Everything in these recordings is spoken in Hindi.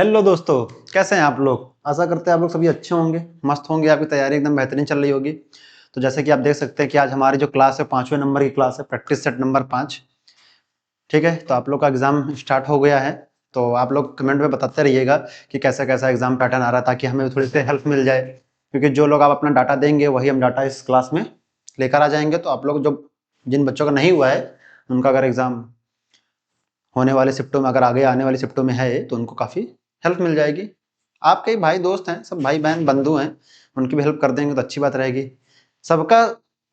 हेलो दोस्तों, कैसे हैं आप लोग। आशा करते हैं आप लोग सभी अच्छे होंगे, मस्त होंगे, आपकी तैयारी एकदम बेहतरीन चल रही होगी। तो जैसे कि आप देख सकते हैं कि आज हमारी जो क्लास है 5वें नंबर की क्लास है, प्रैक्टिस सेट नंबर 5। ठीक है, तो आप लोग का एग्जाम स्टार्ट हो गया है। तो आप लोग कमेंट में बताते रहिएगा कि कैसा कैसा एग्जाम पैटर्न आ रहा है, ताकि हमें थोड़ी सी हेल्प मिल जाए। क्योंकि जो लोग आप अपना डाटा देंगे वही हम डाटा इस क्लास में लेकर आ जाएंगे। तो आप लोग जो जिन बच्चों का नहीं हुआ है उनका अगर एग्जाम होने वाले शिफ्टों में, अगर आगे आने वाली शिफ्टों में है, तो उनको काफ़ी हेल्प मिल जाएगी। आपके भाई दोस्त हैं, सब भाई बहन बंधु हैं, उनकी भी हेल्प कर देंगे तो अच्छी बात रहेगी। सबका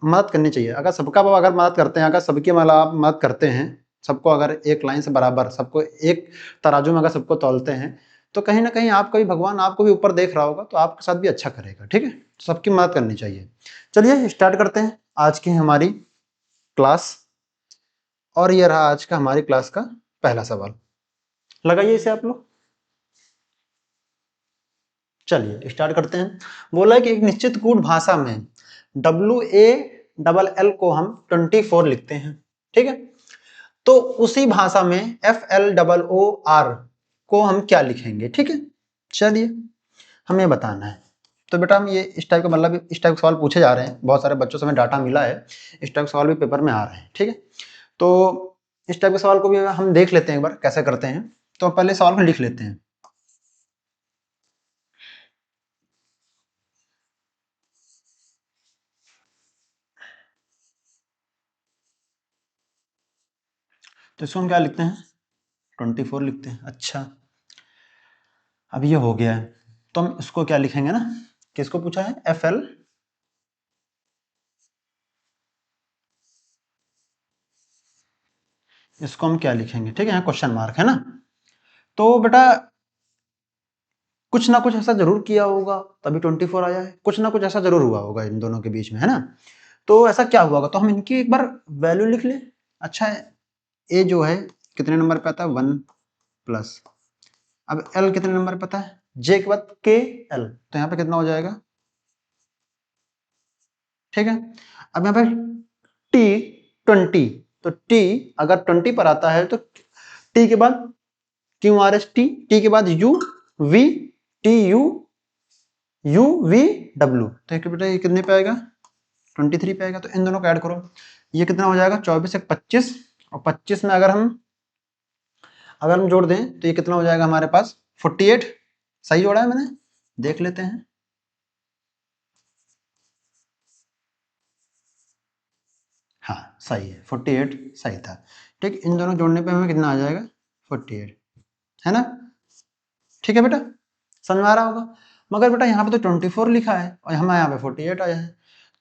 मदद करनी चाहिए। अगर सबका अगर मदद करते हैं, अगर सबकी मतलब आप मदद करते हैं, सबको अगर एक लाइन से बराबर, सबको एक तराजू में अगर सबको तौलते हैं, तो कहीं ना कहीं आपका भी भगवान आपको भी ऊपर देख रहा होगा, तो आपके साथ भी अच्छा करेगा। ठीक है, सबकी मदद करनी चाहिए। चलिए स्टार्ट करते हैं आज की हमारी क्लास। और ये रहा आज का हमारी क्लास का पहला सवाल। लगाइए इसे आप लोग। चलिए स्टार्ट करते हैं। बोला है कि एक निश्चित कूट भाषा में WALL को हम 24 लिखते हैं। ठीक है, तो उसी भाषा में FLOOR को हम क्या लिखेंगे। ठीक है, चलिए हमें बताना है। तो बेटा हम ये इस टाइप का मतलब इस टाइप के सवाल पूछे जा रहे हैं, बहुत सारे बच्चों से हमें डाटा मिला है, इस टाइप के सवाल भी पेपर में आ रहे हैं। ठीक है, तो इस टाइप के सवाल को भी हम देख लेते हैं एक बार कैसे करते हैं। तो पहले सवाल को लिख लेते हैं। तो इसको हम क्या लिखते हैं, 24 लिखते हैं। अच्छा, अब ये हो गया है, तो हम इसको क्या लिखेंगे ना, किसको पूछा है, FL, इसको हम क्या लिखेंगे। ठीक है, यहाँ क्वेश्चन मार्क है ना। तो बेटा कुछ ना कुछ ऐसा जरूर किया होगा तभी 24 आया है, कुछ ना कुछ ऐसा जरूर हुआ होगा इन दोनों के बीच में, है ना। तो ऐसा क्या हुआ होगा, तो हम इनकी एक बार वैल्यू लिख लें। अच्छा है, ए जो है कितने नंबर पे आता है, 1+। अब एल कितने नंबर पे पता है, जे के बाद KL, तो यहाँ पे कितना हो जाएगा। ठीक है, अब यहाँ पे T 20, तो T अगर 20 पर आता है तो T के बाद QRST, T के बाद UV, TUUVW, तो बेटा ये कितने पे आएगा, 23 पे आएगा। तो इन दोनों को ऐड करो, ये कितना हो जाएगा, 24 एक 25, और 25 में अगर हम जोड़ दें तो ये कितना हो जाएगा हमारे पास, 48। सही जोड़ा है मैंने, देख लेते हैं। हाँ सही है, 48 सही था। ठीक, इन दोनों जोड़ने पे हमें कितना आ जाएगा, 48, है ना। ठीक है बेटा, समझ में आ रहा होगा। मगर बेटा यहाँ पे तो 24 लिखा है और हमारे यहाँ पे 48 आया है,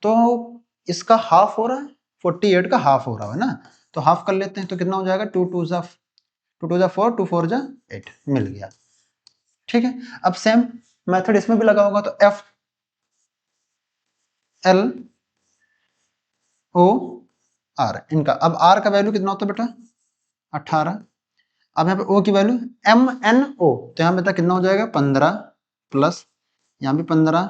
तो इसका हाफ हो रहा है, 48 का हाफ हो रहा है ना। तो हाफ कर लेते हैं, तो कितना हो जाएगा, 2 2 4, 2 4 8 मिल गया। ठीक है, अब सेम मेथड इसमें भी लगा होगा, तो FLOR इनका, अब R का वैल्यू कितना होता है बेटा, 18। अब यहाँ पे O की वैल्यू MNO, तो यहाँ पे कितना हो जाएगा, 15 प्लस, यहाँ भी 15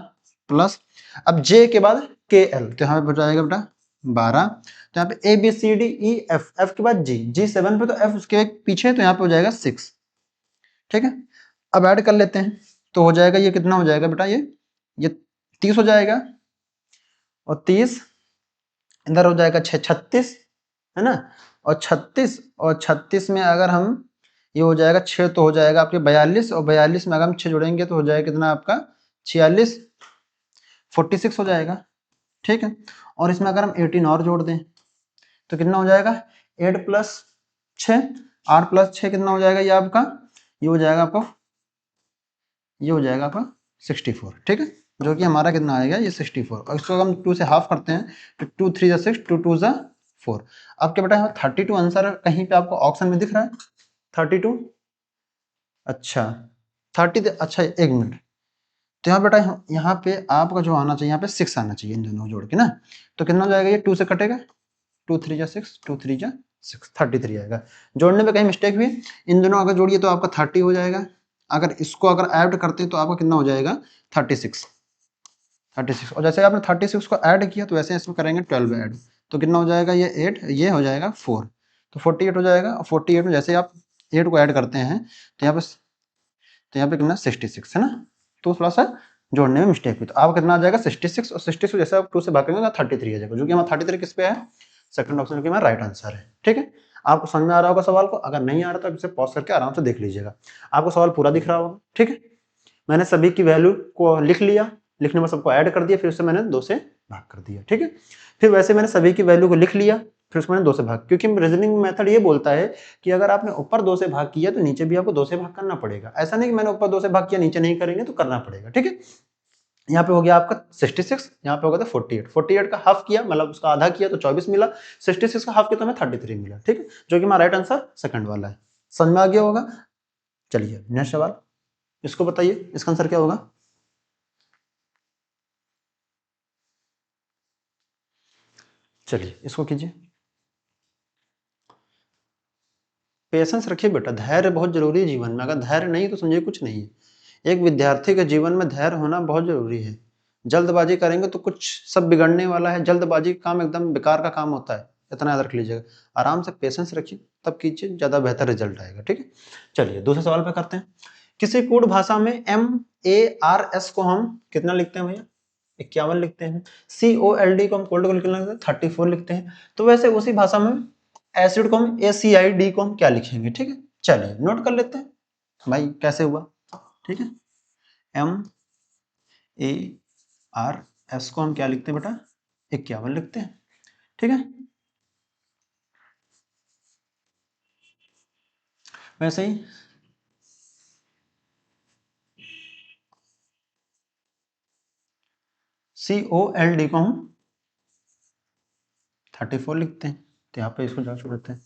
प्लस, अब J के बाद KL, तो यहाँ पे हो जाएगा बेटा 12। तो यहाँ पे ABCDEF, F के बाद G 7 पे, तो F उसके पीछे, तो यहाँ पे हो जाएगा 6। ठीक है, अब ऐड कर लेते हैं, तो हो जाएगा ये कितना हो जाएगा बेटा, ये 30 हो जाएगा, और 30 इधर हो जाएगा 36, है ना। और 36 में अगर हम, ये हो जाएगा 6, तो हो जाएगा आपके 42, और 42 में अगर हम 6 जोड़ेंगे तो हो जाएगा कितना आपका, 46, 46 हो जाएगा। ठीक है, और इसमें अगर हम 18 और जोड़ दें तो कितना हो जाएगा, 8+6, 8+6 कितना हो जाएगा, ये आपका, ये हो जाएगा आपका, ये हो जाएगा आपका 64। ठीक है, जो कि हमारा कितना आएगा, ये 64, और इसको हम 2 से हाफ करते हैं तो 2 3 जा 6, 2 2 जा 4। अब क्या बेटा, 32 आंसर कहीं पे आपको ऑप्शन में दिख रहा है, 32। अच्छा 30, अच्छा एक मिनट, तो यहाँ बेटा यहाँ पे आपका जो आना चाहिए, यहाँ पे 6 आना चाहिए इन दोनों जोड़ के ना। तो कितना हो जाएगा, ये 2 से कटेगा, 2 3 जा 6, 2 3 जा 6, 33 आएगा। जोड़ने में कहीं मिस्टेक हुई, इन दोनों अगर जोड़िए तो आपका 30 हो जाएगा। अगर इसको अगर ऐड करते हैं तो आपका कितना हो जाएगा, 36। और जैसे आपने 36 को ऐड किया, तो वैसे इसमें करेंगे 12 ऐड, तो कितना हो जाएगा, ये 8, ये हो जाएगा 4, तो 48 हो जाएगा। और 48 में जैसे आप 8 को ऐड करते हैं, तो यहाँ पे तो यहाँ पे कितना 66 है ना, तो थोड़ा सा जोड़ने में मिस्टेक हुई। तो आप कितना आ जाएगा 66 और 66 जैसे आप 2 से भाग करेंगे 33 आ जाएगा, जो कि हमारा 33 किस पे है, सेकंड ऑप्शन की हमारा राइट आंसर है। ठीक है, आपको समझ में आ रहा होगा सवाल को, अगर नहीं आ रहा तो आप इसे पॉज करके आराम से देख लीजिएगा, आपको सवाल पूरा दिख रहा होगा। ठीक है, मैंने सभी की वैल्यू को लिख लिया, लिखने में सबको ऐड कर दिया, फिर उससे मैंने 2 से भाग कर दिया। ठीक है, फिर वैसे मैंने सभी की वैल्यू को लिख लिया, फिर उसमें 2 से भाग, क्योंकि रीजनिंग मेथड ये बोलता है कि अगर आपने ऊपर 2 से भाग किया तो नीचे भी आपको 2 से भाग करना पड़ेगा। ऐसा नहीं कि मैंने ऊपर 2 से भाग किया नीचे नहीं करेंगे, तो करना पड़ेगा। ठीक है, यहाँ पे हो गया आपका 66, यहाँ पे हो गया था 48, 48 का हाफ किया मतलब उसका आधा किया तो 24 मिला, 66 का हाफ किया तो हमें 33 मिला। ठीक है, जो कि हमारा राइट आंसर सेकंड वाला है। समझ में आ गया होगा। चलिए नेक्स्ट सवाल, इसको बताइए इसका आंसर क्या होगा। चलिए इसको कीजिए। पेशेंस रखिए बेटा, धैर्य बहुत जरूरी है जीवन में, अगर धैर्य नहीं तो समझिए कुछ नहीं है। एक विद्यार्थी के जीवन में धैर्य होना बहुत जरूरी है। जल्दबाजी करेंगे तो कुछ सब बिगड़ने वाला है, जल्दबाजी का काम एकदम बेकार का काम होता है, इतना याद रख लीजिएगा। आराम से पेशेंस रखिए, तब कीजिए, ज्यादा बेहतर रिजल्ट आएगा। ठीक है, चलिए दूसरे सवाल पे करते हैं। किसी कूट भाषा में MARS को हम कितना लिखते हैं भैया, 51 लिखते हैं। COLD को हम कोल्ड को कितना लिखते हैं, 34 लिखते हैं। तो वैसे उसी भाषा में एसिड को हम ACID को हम क्या लिखेंगे। ठीक है, चलिए नोट कर लेते हैं भाई कैसे हुआ। ठीक है, MARS को हम क्या लिखते हैं बेटा, 51 लिखते हैं। ठीक है, वैसे ही COLD को हम 34 लिखते हैं, तो यहाँ पे इसको जहाँ छोड़ देते हैं।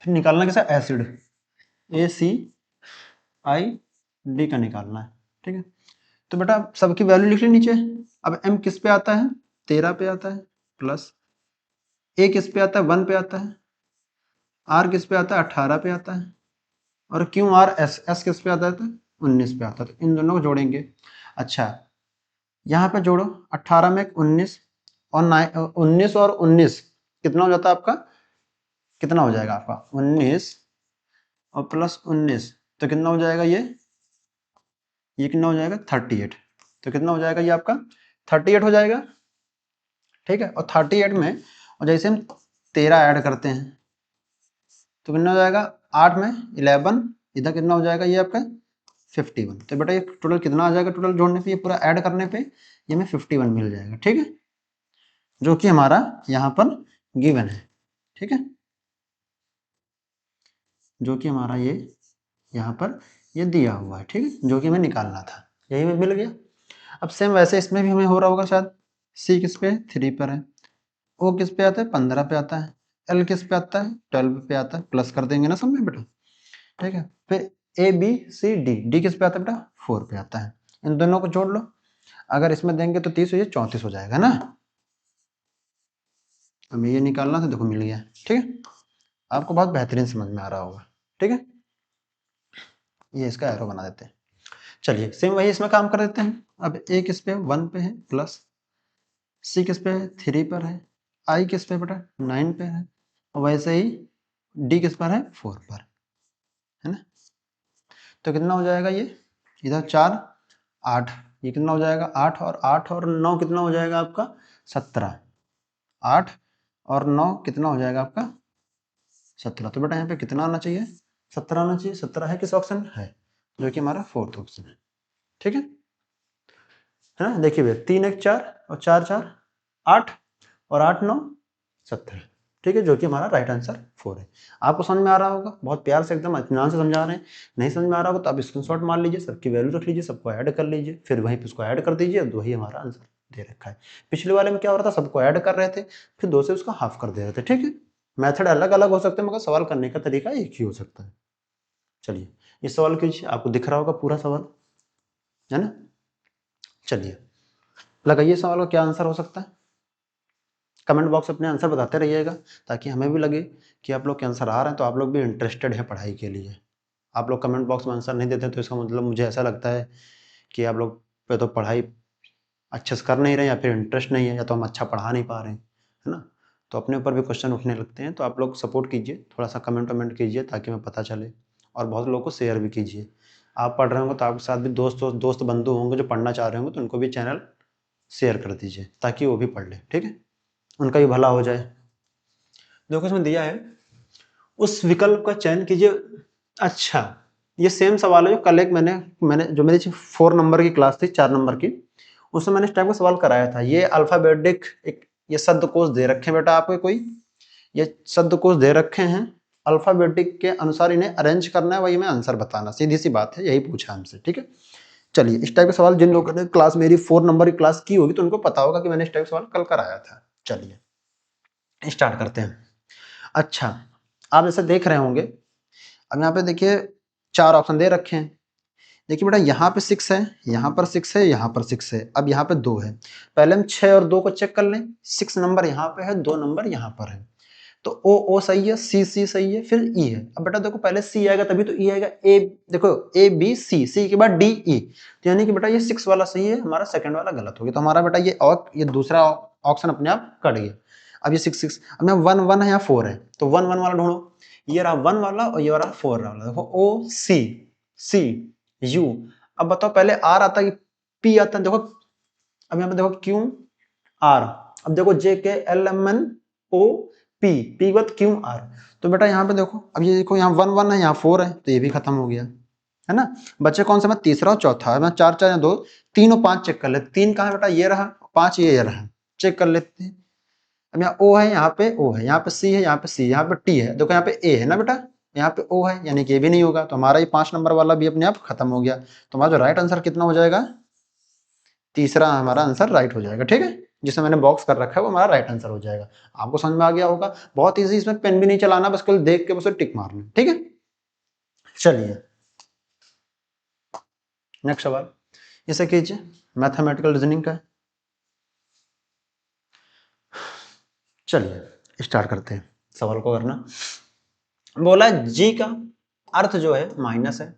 फिर निकालना कैसा, एसिड ACID का निकालना है। ठीक है, तो बेटा सबकी वैल्यू लिख ली नीचे। अब M किस पे आता है, 13 पे आता है, प्लस A किस पे आता है, 1 पे आता है, R किस पे आता है, 18 पे आता है, और QRS किस पे आता है, तो 19 पे आता है। तो इन दोनों को जोड़ेंगे। अच्छा, यहाँ पे जोड़ो, 18 में 19 और 19 और 19 कितना हो जाता है आपका, कितना हो जाएगा आपका 19 और प्लस 19, तो कितना हो जाएगा ये कितना हो जाएगा 38। तो कितना हो जाएगा ये आपका 38 हो जाएगा। ठीक है, और 38 में और जैसे हम 13 ऐड करते हैं तो कितना हो जाएगा, 8 में 11, इधर कितना हो जाएगा ये आपका 51। तो बेटा ये टोटल कितना आ जाएगा, टोटल जोड़ने पे ये पूरा ऐड करने पे ये हमें 51 मिल जाएगा। ठीक है, जो कि हमारा यहाँ पर गिवन है। ठीक है, जो कि हमारा ये यहाँ पर ये दिया हुआ है। ठीक है, जो कि हमें निकालना था, यही में मिल गया। अब सेम वैसे इसमें भी हमें हो रहा होगा शायद। C किस पे 3 पर है, O किस पे आता है 15 पे आता है, L किस पे आता है 12 पे आता है, प्लस कर देंगे ना सब में बेटा। ठीक है, फिर ABCD किस पे आता है बेटा 4 पे आता है। इन दोनों को जोड़ लो, अगर इसमें देंगे तो 30 हो, ये 34 हो जाएगा ना। हमें ये निकालना था, देखो मिल गया। ठीक है, आपको बहुत बेहतरीन समझ में आ रहा होगा। ठीक है, ये इसका एरो बना देते हैं। चलिए सेम वही इसमें काम कर देते हैं। अब A किस पे 1 पे है, प्लस C किस पे है 3 पर है, I किस पे बेटा 9 पे है, और वैसे ही D किस पर है 4 पर है ना। तो कितना हो जाएगा ये, इधर 4 8, ये कितना हो जाएगा 8 और 8 और 9 कितना हो जाएगा आपका 17, 8 और 9 कितना हो जाएगा आपका 17। तो बेटा यहाँ पे कितना आना चाहिए, 17 आना चाहिए। 17 है किस ऑप्शन है, जो कि हमारा फोर्थ ऑप्शन है। ठीक है ना, देखिए भैया 3 1 4 और 4 4 8 और 8 9 17। ठीक है, जो कि हमारा राइट आंसर 4 है। आपको समझ में आ रहा होगा, बहुत प्यार से एकदम इत्मीनान से समझा रहे हैं। नहीं समझ में आ रहा होगा तो आप स्क्रीनशॉट मार लीजिए, सबकी वैल्यू रख लीजिए, सबको ऐड कर लीजिए, फिर वहीं पे उसको ऐड कर दीजिए, तो वही हमारा आंसर दे रखा है। पिछले वाले में क्या हो रहा था, सबको ऐड कर रहे थे, फिर 2 से उसका हाफ कर दे रहे थे। ठीक है, मेथड अलग अलग हो सकते हैं, मगर सवाल करने का तरीका एक ही हो सकता है। चलिए इस सवाल कीजिए, आपको दिख रहा होगा पूरा सवाल, है ना। चलिए लगाइए सवाल का क्या आंसर हो सकता है, कमेंट बॉक्स अपने आंसर बताते रहिएगा, ताकि हमें भी लगे कि आप लोग के आंसर आ रहे हैं, तो आप लोग भी इंटरेस्टेड है पढ़ाई के लिए। आप लोग कमेंट बॉक्स में आंसर नहीं देते तो इसका मतलब मुझे ऐसा लगता है कि आप लोग पे तो पढ़ाई अच्छे से कर नहीं रहे, या फिर इंटरेस्ट नहीं है, या तो हम अच्छा पढ़ा नहीं पा रहे हैं, है ना। तो अपने ऊपर भी क्वेश्चन उठने लगते हैं। तो आप लोग सपोर्ट कीजिए, थोड़ा सा कमेंट वमेंट कीजिए ताकि हमें पता चले, और बहुत लोगों को शेयर भी कीजिए। आप पढ़ रहे होंगे तो आपके साथ भी दोस्त बंधु होंगे जो पढ़ना चाह रहे होंगे, तो उनको भी चैनल शेयर कर दीजिए ताकि वो भी पढ़ ले, ठीक है, उनका भी भला हो जाए। देखो इसमें दिया है, उस विकल्प का चयन कीजिए। अच्छा, ये सेम सवाल है जो कल एक मैंने जो मेरी 4 नंबर की क्लास थी, 4 नंबर की, उसमें मैंने इस टाइप का सवाल कराया था। ये अल्फाबेटिक एक ये शब्दकोश दे रखे हैं बेटा आपको, कोई ये शब्दकोश दे रखे हैं, अल्फाबेटिक के अनुसार इन्हें अरेंज करना है, वही में आंसर बताना, सीधी सी बात है, यही पूछा हमसे, ठीक है। चलिए, इस टाइप का सवाल जिन लोगों ने क्लास मेरी 4 नंबर की क्लास की होगी तो उनको पता होगा कि मैंने इस टाइप का सवाल कल कराया था। चलिए स्टार्ट करते हैं। अच्छा, आप जैसे देख रहे होंगे, अब यहाँ पे देखिए 4 ऑप्शन दे रखे हैं। देखिए बेटा, यहाँ पे 6 है, यहाँ पर 6 है, यहाँ पर 6 है, अब यहाँ पे 2 है। पहले हम 6 और 2 को चेक कर लें। 6 नंबर यहाँ पे है, 2 नंबर यहाँ पर है, तो ओ सही है, सी सही है, फिर ई है। अब बेटा देखो, पहले सी आएगा तभी तो ई आएगा। ए देखो, ए बी सी के बाद डी ई, तो यानी कि बेटा ये 6 वाला सही है, हमारा सेकंड वाला गलत हो गया। तो हमारा बेटा ये दूसरा ऑप्शन अपने आप कट गया। अब ये 6 अब यहाँ 1 है, यहाँ 4 है, तो 1 वाला ढूंढो। ये रहा 1 वाला और ये रहा 4 वाला। देखो ओ सी यू। अब बताओ, पहले आर आता है कि पी आता है? देखो अब यहाँ पे देखो क्यू आर, अब देखो J K L M N O P के बाद क्यू आर। तो बेटा यहाँ पे देखो, अब ये देखो, यहाँ 1 है, यहाँ 4 है, तो ये भी खत्म हो गया, है ना। बच्चे कौन सा? मैं तीसरा और चौथा है, मैं 4 4 या 2, 3 और 5 चेक कर ले। 3 कहाँ है बेटा? ये रहा, 5 ये रहा, चेक कर लेते हैं। अब यहाँ ओ है, यहाँ पे ओ है, यहाँ पे सी है, यहाँ पे सी, यहाँ पे टी है, देखो यहाँ पे ए है ना बेटा, यहाँ पे ओ है, यानी कि ये भी नहीं होगा। तो हमारा ये 5 नंबर वाला भी अपने आप खत्म हो गया। तो हमारा जो राइट आंसर कितना हो जाएगा? तीसरा हमारा आंसर राइट हो जाएगा, ठीक है। जिसे मैंने बॉक्स कर रखा है वो हमारा राइट आंसर हो जाएगा। आपको समझ में आ गया होगा, बहुत इजी, इसमें पेन भी नहीं चलाना, बस केवल देख के बस टिक मारना, ठीक है। चलिए नेक्स्ट सवाल, इसे कीजिए, मैथमेटिकल रीजनिंग का। चलिए स्टार्ट करते हैं सवाल को करना। बोला जी का अर्थ जो है माइनस है,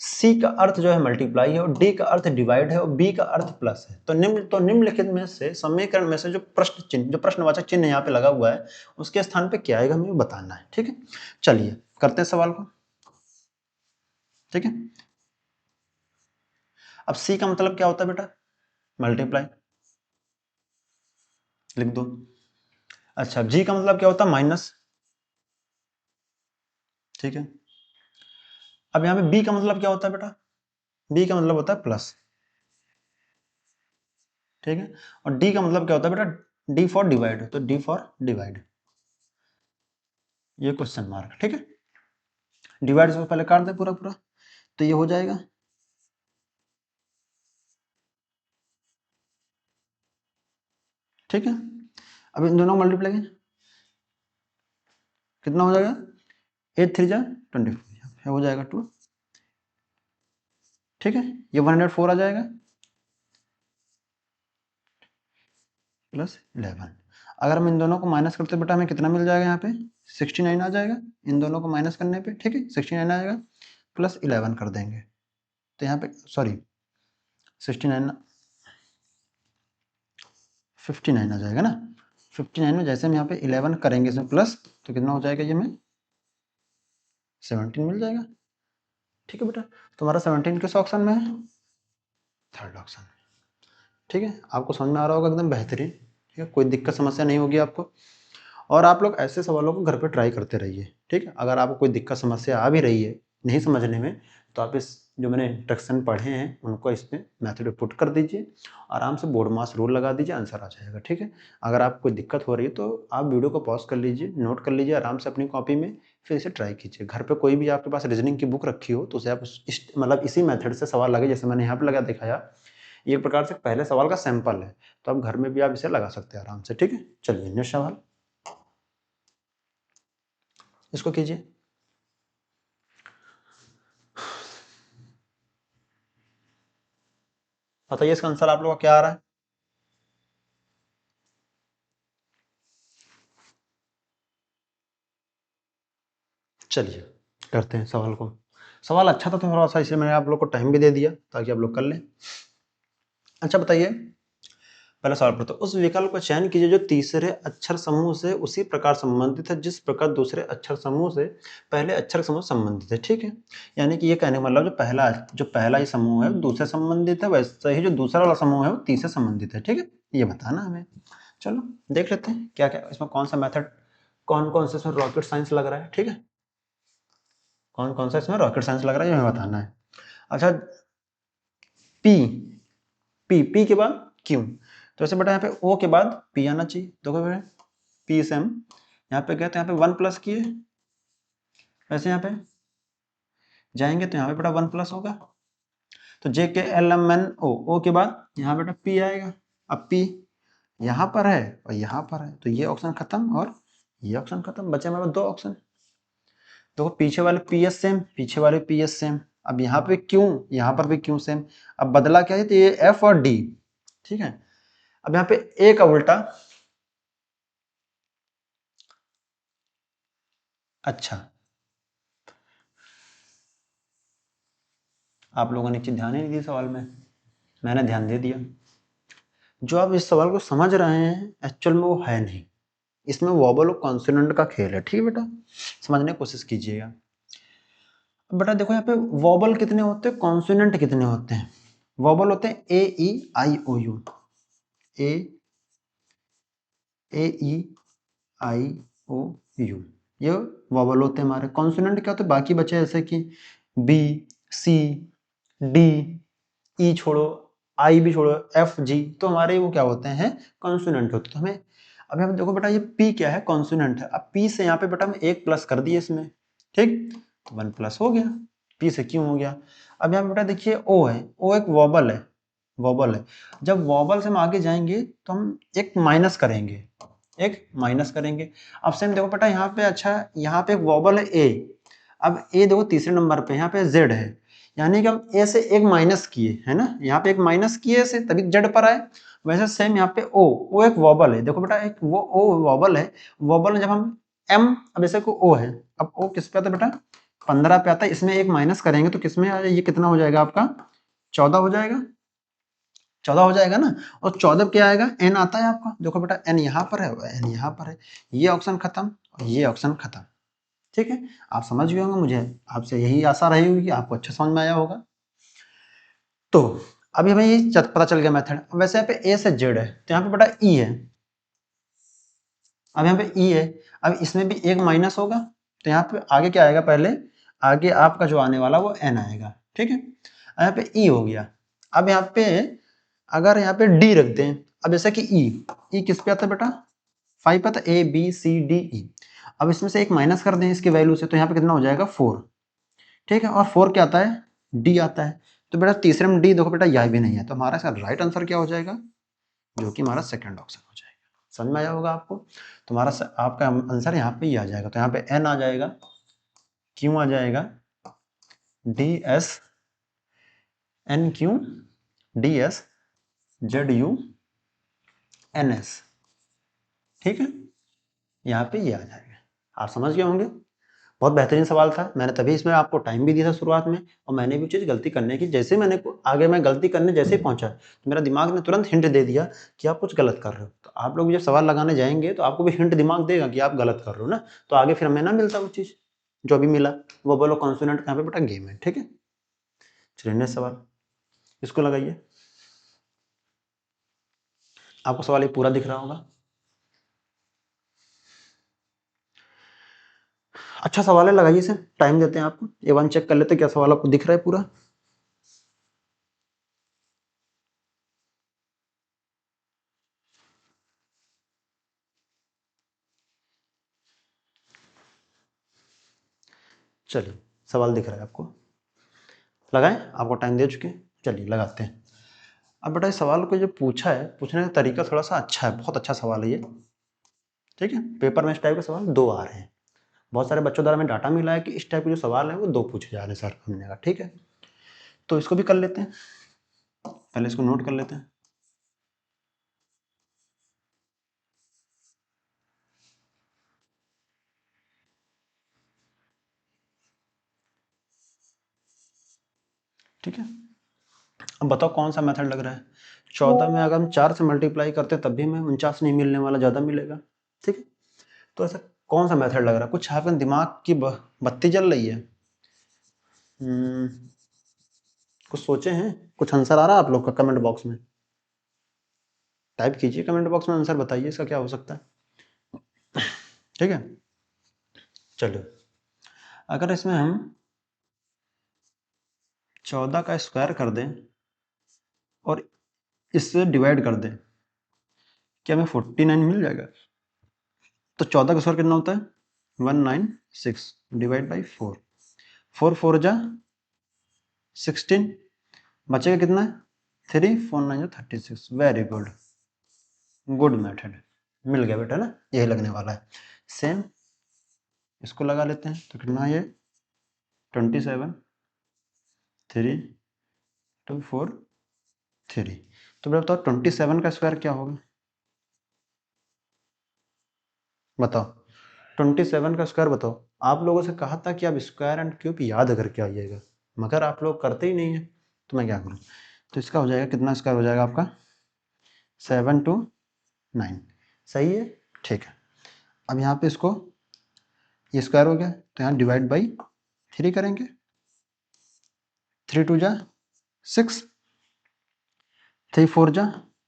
सी का अर्थ जो है मल्टीप्लाई है, और डी का अर्थ डिवाइड है, और बी का अर्थ प्लस है। तो निम्नलिखित में से समीकरण में से जो प्रश्नवाचक चिन्ह यहाँ पे लगा हुआ है उसके स्थान पे क्या आएगा, हमें बताना है, ठीक है। चलिए करते हैं सवाल को, ठीक है। अब सी का मतलब क्या होता है बेटा? मल्टीप्लाई, लिख दो। अच्छा, जी का मतलब क्या होता है? माइनस, ठीक है। अब यहाँ पे बी का मतलब क्या होता है बेटा? बी का मतलब होता है प्लस, ठीक है। और डी का मतलब क्या होता है बेटा? डी फॉर डिवाइड, तो डी फॉर डिवाइड, ये क्वेश्चन मार्क, ठीक है। डिवाइड से पहले काट दे पूरा पूरा, तो ये हो जाएगा, ठीक है। अब इन दोनों को मल्टीप्लाई करें, कितना हो जाएगा? 8 3 जा 24, हो जाएगा 2, ठीक है। ये 104 आ जाएगा प्लस 11। अगर हम इन दोनों को माइनस करते बेटा, हमें कितना मिल जाएगा? यहाँ पे 69 आ जाएगा, इन दोनों को माइनस करने पे, ठीक है। 69 आएगा, प्लस 11 कर देंगे, तो यहाँ पे सॉरी 69 59 आ जाएगा ना। 59 में जैसे हम यहाँ पे 11 करेंगे इसमें प्लस, तो कितना हो जाएगा? ये हमें 17 मिल जाएगा, ठीक है बेटा। तुम्हारा 17 किस ऑप्शन में है? थर्ड ऑप्शन, ठीक है। आपको समझ में आ रहा होगा, एकदम बेहतरीन, ठीक है, कोई दिक्कत समस्या नहीं होगी आपको। और आप लोग ऐसे सवालों को घर पे ट्राई करते रहिए, ठीक है। अगर आपको कोई दिक्कत समस्या आ भी रही है नहीं समझने में, तो आप इस जो मैंने इंस्ट्रक्शन पढ़े हैं उनको इसमें मेथड में पुट कर दीजिए, आराम से बोर्ड मास रूल लगा दीजिए, आंसर आ जाएगा, ठीक है। अगर आपको कोई दिक्कत हो रही है तो आप वीडियो को पॉज कर लीजिए, नोट कर लीजिए आराम से अपनी कॉपी में, फिर इसे ट्राई कीजिए। घर पे कोई भी आपके पास रीजनिंग की बुक रखी हो तो उसे आप मतलब इसी मेथड से सवाल लगे, जैसे मैंने यहाँ पे लगा दिखाया, ये एक प्रकार से पहले सवाल का सैंपल है, तो आप घर में भी आप इसे लगा सकते हैं आराम से, ठीक है। चलिए नेक्स्ट सवाल, इसको कीजिए। बताइए इसका आंसर आप लोगों का क्या आ रहा है? चलिए करते हैं सवाल को। सवाल अच्छा था थोड़ा सा, इसलिए मैंने आप लोग को टाइम भी दे दिया ताकि आप लोग कर लें। अच्छा बताइए, पहले सवाल पढ़ते उस विकल्प का चयन कीजिए जो तीसरे अक्षर समूह से उसी प्रकार संबंधित है जिस प्रकार दूसरे अक्षर समूह से पहले अक्षर समूह संबंधित है। ठीक है, यानी कि ये कहने का मतलब जो पहला ही समूह है दूसरे संबंधित है, वैसे ही जो दूसरा वाला समूह है वो तीसरे संबंधित है। ठीक है, ये बताना हमें। चलो देख लेते हैं क्या क्या इसमें कौन सा मेथड, कौन कौन से इसमें रॉकेट साइंस लग रहा है। ठीक है, कौन कौन सा इसमें रॉकेट साइंस लग रहा है ये हमें बताना है। अच्छा, पी पी पी के बाद क्यू, तो ऐसे बेटा यहाँ पे ओ के बाद पी आना चाहिए। देखो बेटा पी से हम यहाँ पे गए तो यहाँ पे 1 प्लस किए, वैसे यहाँ पे जाएंगे तो यहाँ पे बेटा 1 प्लस होगा। तो जे के एल एम एन ओ के बाद यहाँ बेटा पी आएगा। अब पी यहाँ पर है और यहाँ पर है, तो ये ऑप्शन खत्म और ये ऑप्शन खत्म, बचे हमारे पास 2 ऑप्शन। देखो पीछे वाले पी एस सेम, पीछे वाले पी एस सेम। अब यहाँ पे क्यों, यहाँ पर भी क्यों सेम। अब बदला क्या है, तो ये एफ और डी। ठीक है, अब यहाँ पे ए का उल्टा, अच्छा आप लोगों ने चीज ध्यान ही नहीं दी सवाल में, मैंने ध्यान दे दिया। जो आप इस सवाल को समझ रहे हैं एक्चुअल में वो है नहीं, इसमें वोबल और कॉन्सोनेंट का खेल है। ठीक है बेटा, समझने की कोशिश कीजिएगा। बेटा देखो यहाँ पे वोबल कितने होते हैं, कॉन्सोनेंट कितने होते हैं। वोबल होते हैं A E I O U, A E I O U, ये वोबल होते हैं हमारे। कॉन्सोनेंट क्या होते हैं, बाकी बचे जैसे कि बी सी डी, ई छोड़ो, आई भी छोड़ो, एफ जी, तो हमारे वो क्या होते हैं, कॉन्सोनेंट होते हैं। तो हमें अब यहाँ पे देखो बेटा ये पी क्या है, कॉन्सोनेंट है। अब पी से यहाँ पे बेटा हम 1 प्लस कर दिए इसमें, ठीक, तो 1 प्लस हो गया, पी से क्यों हो गया। अब यहाँ पे बेटा देखिए ओ है, ओ एक वॉबल है, वॉबल है। जब वॉबल से हम आगे जाएंगे तो हम एक माइनस करेंगे, एक माइनस करेंगे। अब सेम देखो बेटा यहाँ पे, अच्छा यहाँ पे एक वॉबल है ए, अब ए देखो तीसरे नंबर पे, यहाँ पे जेड है, यानी कि हम ए से एक माइनस किए है ना, यहाँ पे एक माइनस किए से तभी जेड पर आए। वैसे सेम यहाँ पे ओ एक वॉबल है। देखो बेटा एक वो ओ वॉबल है, वॉबल में जब हम एम, अब ऐसे को ओ है, अब ओ किस पे आता है बेटा, 15 पे आता है। इसमें एक माइनस करेंगे तो किसमें आ जाए, ये कितना हो जाएगा आपका, 14 हो जाएगा, 14 हो जाएगा ना। और 14 क्या आएगा, एन आता है आपका। देखो बेटा एन यहाँ पर है, एन यहाँ पर है, ये ऑप्शन खत्म और ये ऑप्शन खत्म। ठीक है, आप समझ गए होंगे, मुझे आपसे यही आशा रही होगी कि आपको अच्छा समझ में आया होगा। तो अभी हमें ये पता चल गया मेथड। वैसे यहाँ पे ए से जेड है तो यहाँ पे बेटा ई है, अब यहाँ पे ई है, अब इसमें भी एक माइनस होगा, तो यहाँ पे आगे क्या आएगा, पहले आगे आपका जो आने वाला वो एन आएगा। ठीक है, अब यहाँ पे ई हो गया। अब यहाँ पे अगर यहाँ पे डी रख दें, अब जैसे कि ई किस पे आता है बेटा, 5 पे आता है, ए बी सी डी ई। अब इसमें से एक माइनस कर दें इसकी वैल्यू से, तो यहाँ पे कितना हो जाएगा 4। ठीक है, और 4 क्या आता है, डी आता है। तो बेटा तीसरे में डी देखो बेटा यह भी नहीं है, तो हमारा इसका राइट आंसर क्या हो जाएगा, जो कि हमारा सेकंड ऑप्शन हो जाएगा। समझ में आया होगा आपको, तुम्हारा आपका आंसर यहाँ पे ही आ जाएगा। तो यहाँ पे एन आ जाएगा, क्यू आ जाएगा, D S N Q D S Z U N S. ठीक है, यहाँ पे ये आ जाएगा। आप समझ गए होंगे, बहुत बेहतरीन सवाल था। मैंने तभी इसमें आपको टाइम भी दिया था शुरुआत में, और मैंने भी चीज़ गलती करने की, जैसे मैंने आगे मैं गलती करने जैसे ही पहुंचा तो मेरा दिमाग ने तुरंत हिंट दे दिया कि आप कुछ गलत कर रहे हो। तो आप लोग जब सवाल लगाने जाएंगे तो आपको भी हिंट दिमाग देगा कि आप गलत कर रहे हो ना, तो आगे फिर हमें ना मिलता वो चीज़ जो अभी मिला। वो बोलो कॉन्सोनेंट कहाँ पे बेटा, गेम है। ठीक है, चलिए नेक्स्ट सवाल, इसको लगाइए। आपको सवाल ये पूरा दिख रहा होगा। अच्छा सवाल है, लगाइए इसे, टाइम देते हैं आपको। ये वन चेक कर लेते हैं क्या सवाल आपको दिख रहा है पूरा। चलिए सवाल दिख रहा है आपको, लगाएं, आपको टाइम दे चुके हैं, चलिए लगाते हैं। अब बेटा इस सवाल को जो पूछा है, पूछने का तरीका थोड़ा सा अच्छा है, बहुत अच्छा सवाल है ये। ठीक है, पेपर में इस टाइप के सवाल 2 आ रहे हैं। बहुत सारे बच्चों द्वारा हमें डाटा मिला है कि इस टाइप के जो सवाल है वो 2 पूछे जा रहे हैं सर, हमने कहा ठीक है। तो इसको भी कर लेते हैं, पहले इसको नोट कर लेते हैं। ठीक है, अब बताओ कौन सा मेथड लग रहा है। 14 में अगर हम 4 से मल्टीप्लाई करते तब भी हमें 49 नहीं मिलने वाला, ज़्यादा मिलेगा। ठीक है, तो ऐसा कौन सा मेथड लग रहा है? कुछ आपके दिमाग की बत्ती जल रही है? कुछ सोचे हैं? कुछ आंसर आ रहा है आप लोग का? कमेंट बॉक्स में टाइप कीजिए, कमेंट बॉक्स में आंसर बताइए इसका क्या हो सकता है। ठीक है, चलो अगर इसमें हम 14 का स्क्वायर कर दें और इससे डिवाइड कर दें, क्या हमें 49 मिल जाएगा? तो 14 का स्क्वायर कितना होता है? 196 डिवाइड बाई 4, 4 4 जा 16, बचेगा कितना? 3 4 9 36। वेरी गुड, गुड मेथड, मिल गया बेटा ना, यही लगने वाला है। सेम इसको लगा लेते हैं, तो कितना ये 27 3 2 4 3। तो बेटा बताओ 27 का स्क्वायर क्या होगा? बताओ 27 का स्क्वायर बताओ। आप लोगों से कहा था कि आप स्क्वायर एंड क्यूब याद करके आइएगा, मगर आप लोग करते ही नहीं है, तो मैं क्या करूं? तो इसका हो जाएगा कितना स्क्वायर हो जाएगा आपका? 7 2 9। सही है, ठीक है। अब यहाँ पे इसको, ये स्क्वायर हो गया तो यहाँ डिवाइड बाई 3 करेंगे। 3 2 जा 6, 3 4 जा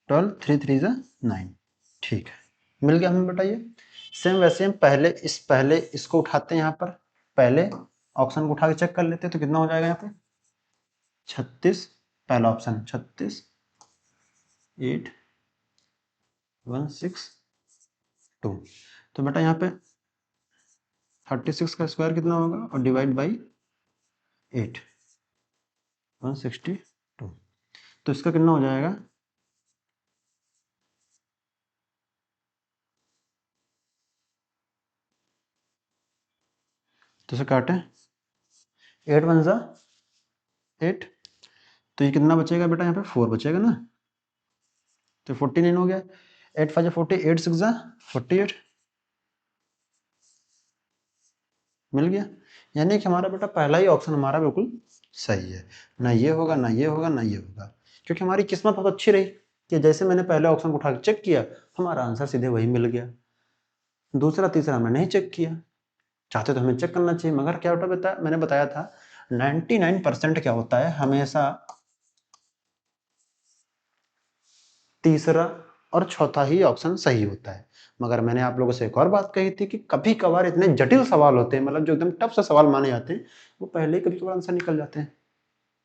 12, 3 3 जा 9। ठीक है, मिल गया हमें बेटा ये। सेम वैसे हम पहले इसको उठाते हैं, यहाँ पर पहले ऑप्शन को उठा के चेक कर लेते हैं, तो कितना हो जाएगा यहाँ पे? 36, पहला ऑप्शन 36 8 1 6 2। तो बेटा यहाँ पे 36 का स्क्वायर कितना होगा और डिवाइड बाई 8 162। तो इसका कितना हो जाएगा? तो इसे काटें, 8 1 जा 8, तो ये कितना बचेगा बेटा? यहाँ पे 4 बचेगा ना, तो 49 हो गया। 8 5 जा 40, 8 6 जा 48, मिल गया। यानी कि हमारा बेटा पहला ही ऑप्शन हमारा बिल्कुल सही है, ना ये होगा ना ये होगा ना ये होगा, क्योंकि हमारी किस्मत बहुत अच्छी रही कि जैसे मैंने पहले ऑप्शन को उठा के चेक किया, हमारा आंसर सीधे वही मिल गया। दूसरा तीसरा हमने नहीं चेक किया, चाहते तो हमें चेक करना चाहिए, मगर क्या बेटा मैंने बताया था 99% क्या होता है, हमेशा तीसरा और चौथा ही ऑप्शन सही होता है। मगर मैंने आप लोगों से एक और बात कही थी कि कभी कभार इतने जटिल सवाल होते हैं, मतलब जो एकदम टफ से सवाल माने जाते हैं, वो पहले ही कभी कभार आंसर निकल जाते हैं।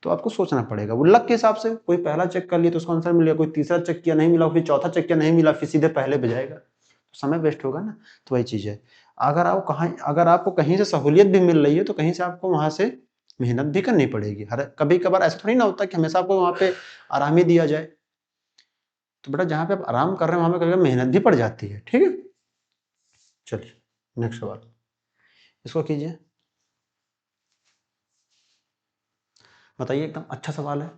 तो आपको सोचना पड़ेगा, वो लक के हिसाब से, कोई पहला चेक कर लिया तो उसको आंसर मिल गया, कोई तीसरा चेक किया नहीं मिला, फिर चौथा चेक किया नहीं मिला, फिर सीधे पहले पे जाएगा, तो समय वेस्ट होगा ना। तो वही चीज है, अगर आपको कहीं से सहूलियत भी मिल रही है तो कहीं से आपको वहां से मेहनत भी करनी पड़ेगी। हर कभी कभार ऐसा थोड़ी ना होता कि हमेशा आपको वहां पे आराम ही दिया जाए। तो बेटा जहाँ पे आप आराम कर रहे हैं वहां पे कभी मेहनत भी पड़ जाती है। ठीक है, चलिए नेक्स्ट सवाल, इसको कीजिए, बताइए, एकदम अच्छा सवाल है।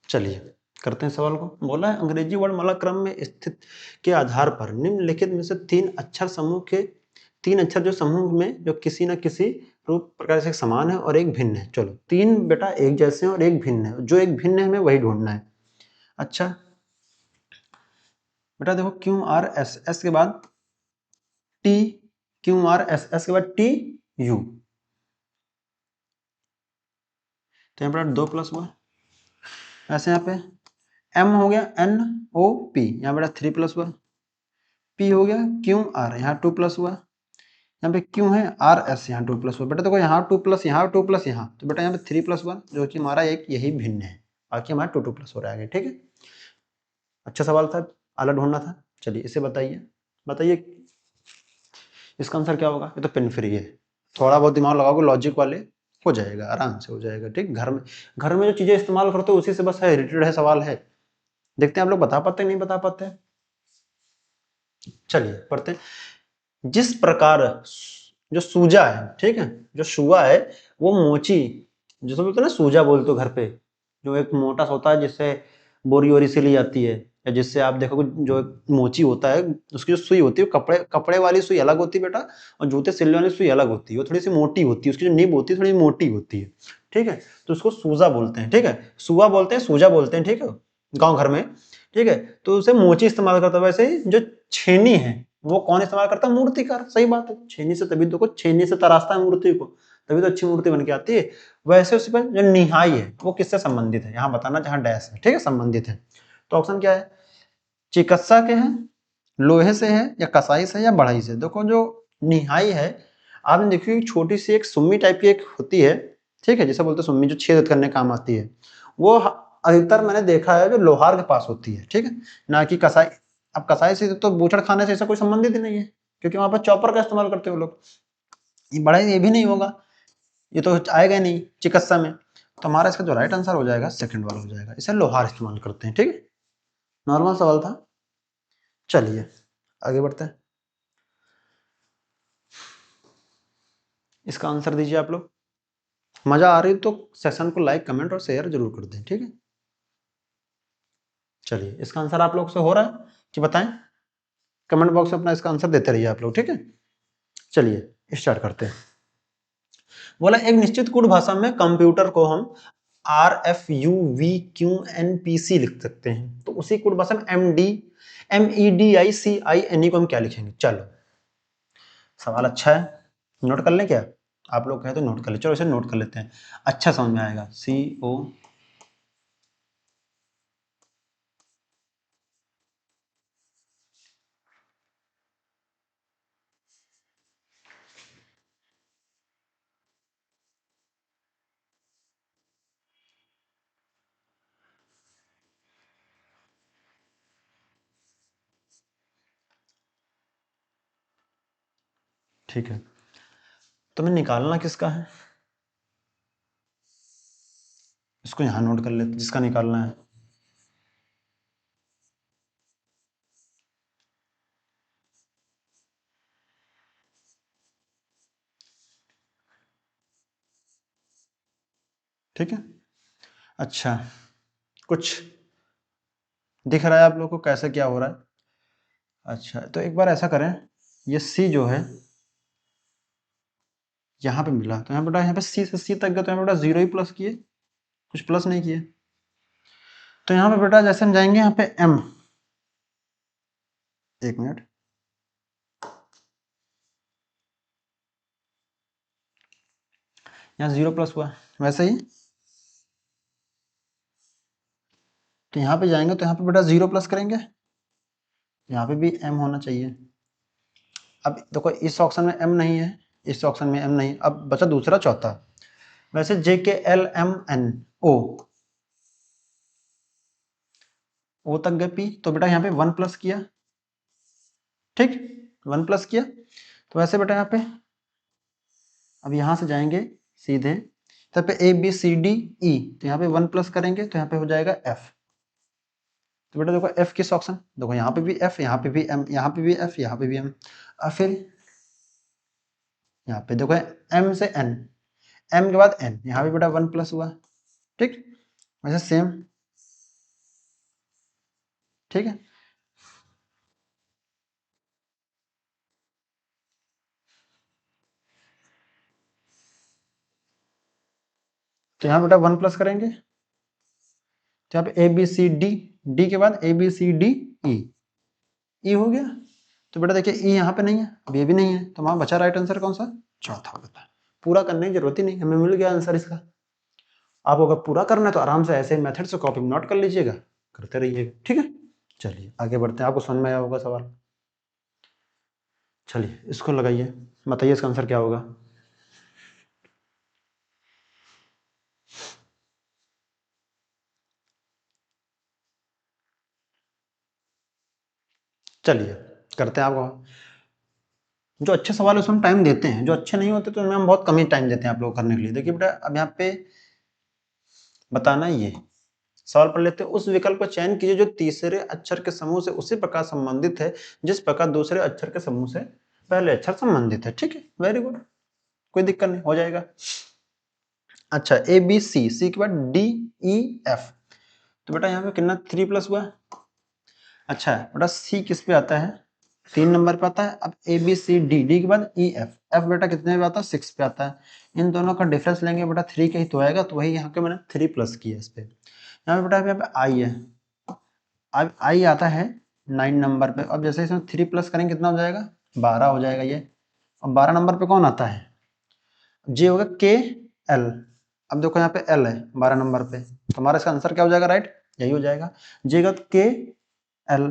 चलिए करते हैं सवाल को। बोला है अंग्रेजी वर्णमाला क्रम में स्थित के आधार पर निम्नलिखित में से 3 अक्षर जो समूह में जो किसी न किसी रूप प्रकार से समान है और एक भिन्न है। चलो 3 बेटा एक जैसे हैं और एक भिन्न है, जो एक भिन्न है हमें वही ढूंढना है। अच्छा बेटा देखो क्यू आर एस एस के बाद T, Q R S S के बाद टी यू, तो यहाँ पर 2 प्लस हुआ। ऐसे यहाँ पे एम हो गया एन ओ पी, यहाँ बेटा 3 प्लस हुआ। पी हो गया क्यू आर, यहाँ 2 प्लस हुआ। यहाँ पे क्यू है आर एस, यहाँ 2 प्लस हुआ। बेटा देखो यहाँ 2 प्लस, यहाँ 2 प्लस, यहाँ, तो बेटा यहाँ पे 3 प्लस 1, जो कि हमारा एक यही भिन्न है, बाकी हमारा 2 2 प्लस हो रहा है। ठीक है, अच्छा सवाल था, आला ढूंढना था। चलिए इसे बताइए, बताइए इसका आंसर क्या होगा। ये तो पिन फ्री है, थोड़ा बहुत दिमाग लगाओगे लॉजिक वाले, हो जाएगा, आराम से हो जाएगा। ठीक, घर में जो चीजें इस्तेमाल करते हो उसी से बस है रिलेटेड है सवाल है। देखते हैं आप लोग बता पाते नहीं बता पाते। चलिए पढ़ते हैं। जिस प्रकार जो सूजा है, ठीक है, जो शुआ है वो मोची, जिसको बोलते हैं ना सूजा बोलते हो घर पे, जो एक मोटा सा होता है जिससे बोरी वोरी सिली जाती है, या जिससे आप देखोगे जो मोची होता है उसकी जो सुई होती है कपड़े वाली सुई अलग होती है बेटा, और जूते सिलने वाली सुई अलग होती है, वो थोड़ी सी मोटी होती है, उसकी जो निब होती है थोड़ी मोटी होती है, ठीक है। तो उसको सूजा बोलते हैं, ठीक है, सुआ बोलते हैं, सूजा बोलते हैं, ठीक है, गाँव घर में, ठीक है। तो उसे मोची इस्तेमाल करता है। वैसे ही जो छेनी है वो कौन इस्तेमाल करता है? मूर्तिकार। सही बात है, छेनी से तभी देखो, छेनी से तराशता है मूर्ति को, तभी तो अच्छी मूर्ति बन के आती है। वैसे उसी पर जो निहाई है वो किससे संबंधित है, यहाँ बताना जहाँ डैश है, ठीक है, संबंधित है। तो ऑप्शन क्या है? चिकित्सा के हैं, लोहे से है, या कसाई से, या बढ़ई से। देखो जो निहाई है, आपने देखी छोटी सी एक सुम्मी टाइप की एक होती है, ठीक है, जैसे बोलते हैं सुम्मी, जो छेद करने काम आती है, वो अधिकतर मैंने देखा है जो लोहार के पास होती है, ठीक है, ना कि कसाई। अब कसाई से तो बूचड़ खाने से ऐसा कोई संबंधित ही नहीं है, क्योंकि वहां पर चॉपर का इस्तेमाल करते हैं वो लोग। ये बढ़ई ये भी नहीं होगा, ये तो आएगा नहीं चिकित्सा में। तो हमारा इसका जो राइट आंसर हो जाएगा सेकंड वाला हो जाएगा, इसे लोहार इस्तेमाल करते हैं, ठीक है। नॉर्मल सवाल था। चलिए आगे बढ़ते हैं। इसका आंसर दीजिए आप लोग। मजा आ रही तो सेशन को लाइक कमेंट और शेयर जरूर कर दें, ठीक है। चलिए इसका आंसर आप लोग से हो रहा है कि बताएं? कमेंट बॉक्स में अपना इसका आंसर देते रहिए आप लोग, ठीक है। चलिए स्टार्ट करते हैं। बोला एक निश्चित कोड भाषा में कंप्यूटर को हम RFUVQNPC लिख सकते हैं, तो उसी कोड भाषा में MEDICINE को हम क्या लिखेंगे? चलो सवाल अच्छा है, नोट कर लें क्या? आप लोग कहें तो नोट कर ले, चलो इसे नोट कर लेते हैं, अच्छा समझ में आएगा। CO, ठीक है। तुम्हें निकालना किसका है? इसको यहां नोट कर लेते, जिसका निकालना है। ठीक है, अच्छा कुछ दिख रहा है आप लोग को कैसे क्या हो रहा है? अच्छा तो एक बार ऐसा करें, ये C जो है यहाँ पे मिला, तो यहाँ बेटा यहाँ पे C से C तक गए, तो यहाँ बेटा 0 ही प्लस किए, कुछ प्लस नहीं किए। तो यहाँ पे बेटा जैसे हम जाएंगे यहाँ पे M, एक मिनट, यहाँ 0 प्लस हुआ वैसे ही, तो यहाँ पे जाएंगे तो यहाँ पे बेटा 0 प्लस करेंगे, यहाँ पे भी M होना चाहिए। अब देखो इस ऑप्शन में M नहीं है, इस ऑप्शन में M नहीं, अब बचा दूसरा चौथा। वैसे JKLMNO, O तक गए P, तो बेटा यहाँ पे 1 प्लस किया, ठीक, 1 प्लस किया। तो वैसे बेटा यहाँ पे अब यहाँ से जाएंगे सीधे, तो यहाँ पे ABCDE, तो यहाँ पे 1 प्लस करेंगे तो यहाँ पे हो जाएगा F। तो बेटा देखो F किस ऑप्शन, देखो यहाँ पे भी F, यहाँ पे भी M, यहाँ पे भी F, यहाँ पे भी M। और फिर यहाँ पे देखो M से N, M के बाद N, यहाँ पे बेटा 1 प्लस हुआ, ठीक, वैसे सेम, ठीक है। तो यहाँ बेटा 1 प्लस करेंगे, तो यहाँ पे ABCD, D के बाद ABCDE, E हो गया। तो बेटा देखिए E यहाँ पे नहीं है, अब ये भी नहीं है, तो वहां बचा राइट आंसर कौन सा? चौथा बता। पूरा करने की जरूरत ही नहीं, हमें मिल गया आंसर इसका। आपको अगर पूरा करना है तो आराम से ऐसे मेथड से कॉपी में नोट कर लीजिएगा, करते रहिएगा, ठीक है। चलिए आगे बढ़ते हैं, आपको समझ में आया होगा सवाल। चलिए इसको लगाइए, बताइए इसका आंसर क्या होगा। चलिए करते हैं। आपको जो अच्छे सवाल है उसमें टाइम देते हैं, जो अच्छे नहीं होते तो उनमें हम बहुत कम ही टाइम देते हैं आप लोग करने के लिए। देखिए बेटा अब यहाँ पे बताना ये सवाल पढ़ लेते हैं, उस विकल्प का चयन कीजिए जो तीसरे अक्षर के समूह से उसी प्रकार संबंधित है जिस प्रकार दूसरे अक्षर के समूह से पहले अक्षर संबंधित है, ठीक है, वेरी गुड, कोई दिक्कत नहीं, हो जाएगा। अच्छा ABC, C के बाद DEF, तो बेटा यहाँ पे कितना 3 प्लस हुआ, अच्छा बेटा सी किस पे आता है, 3 नंबर पे आता है। अब A B C D, D के बाद ई एफ, एफ बेटा कितने पे आता है, 6 पे आता है। इन दोनों का डिफरेंस लेंगे बेटा 3 का ही तो आएगा, तो वही यहाँ पे मैंने 3 प्लस किया इस पे। यहाँ पे बेटा यहाँ पे आई है, अब आई आता है 9 नंबर पे। अब जैसे इसमें 3 प्लस करेंगे कितना हो जाएगा, 12 हो जाएगा ये। अब 12 नंबर पे कौन आता है, जे होगा के एल। अब देखो यहाँ पे एल है 12 नंबर पे, तो हमारा इसका आंसर क्या हो जाएगा, राइट यही हो जाएगा, जे का के एल।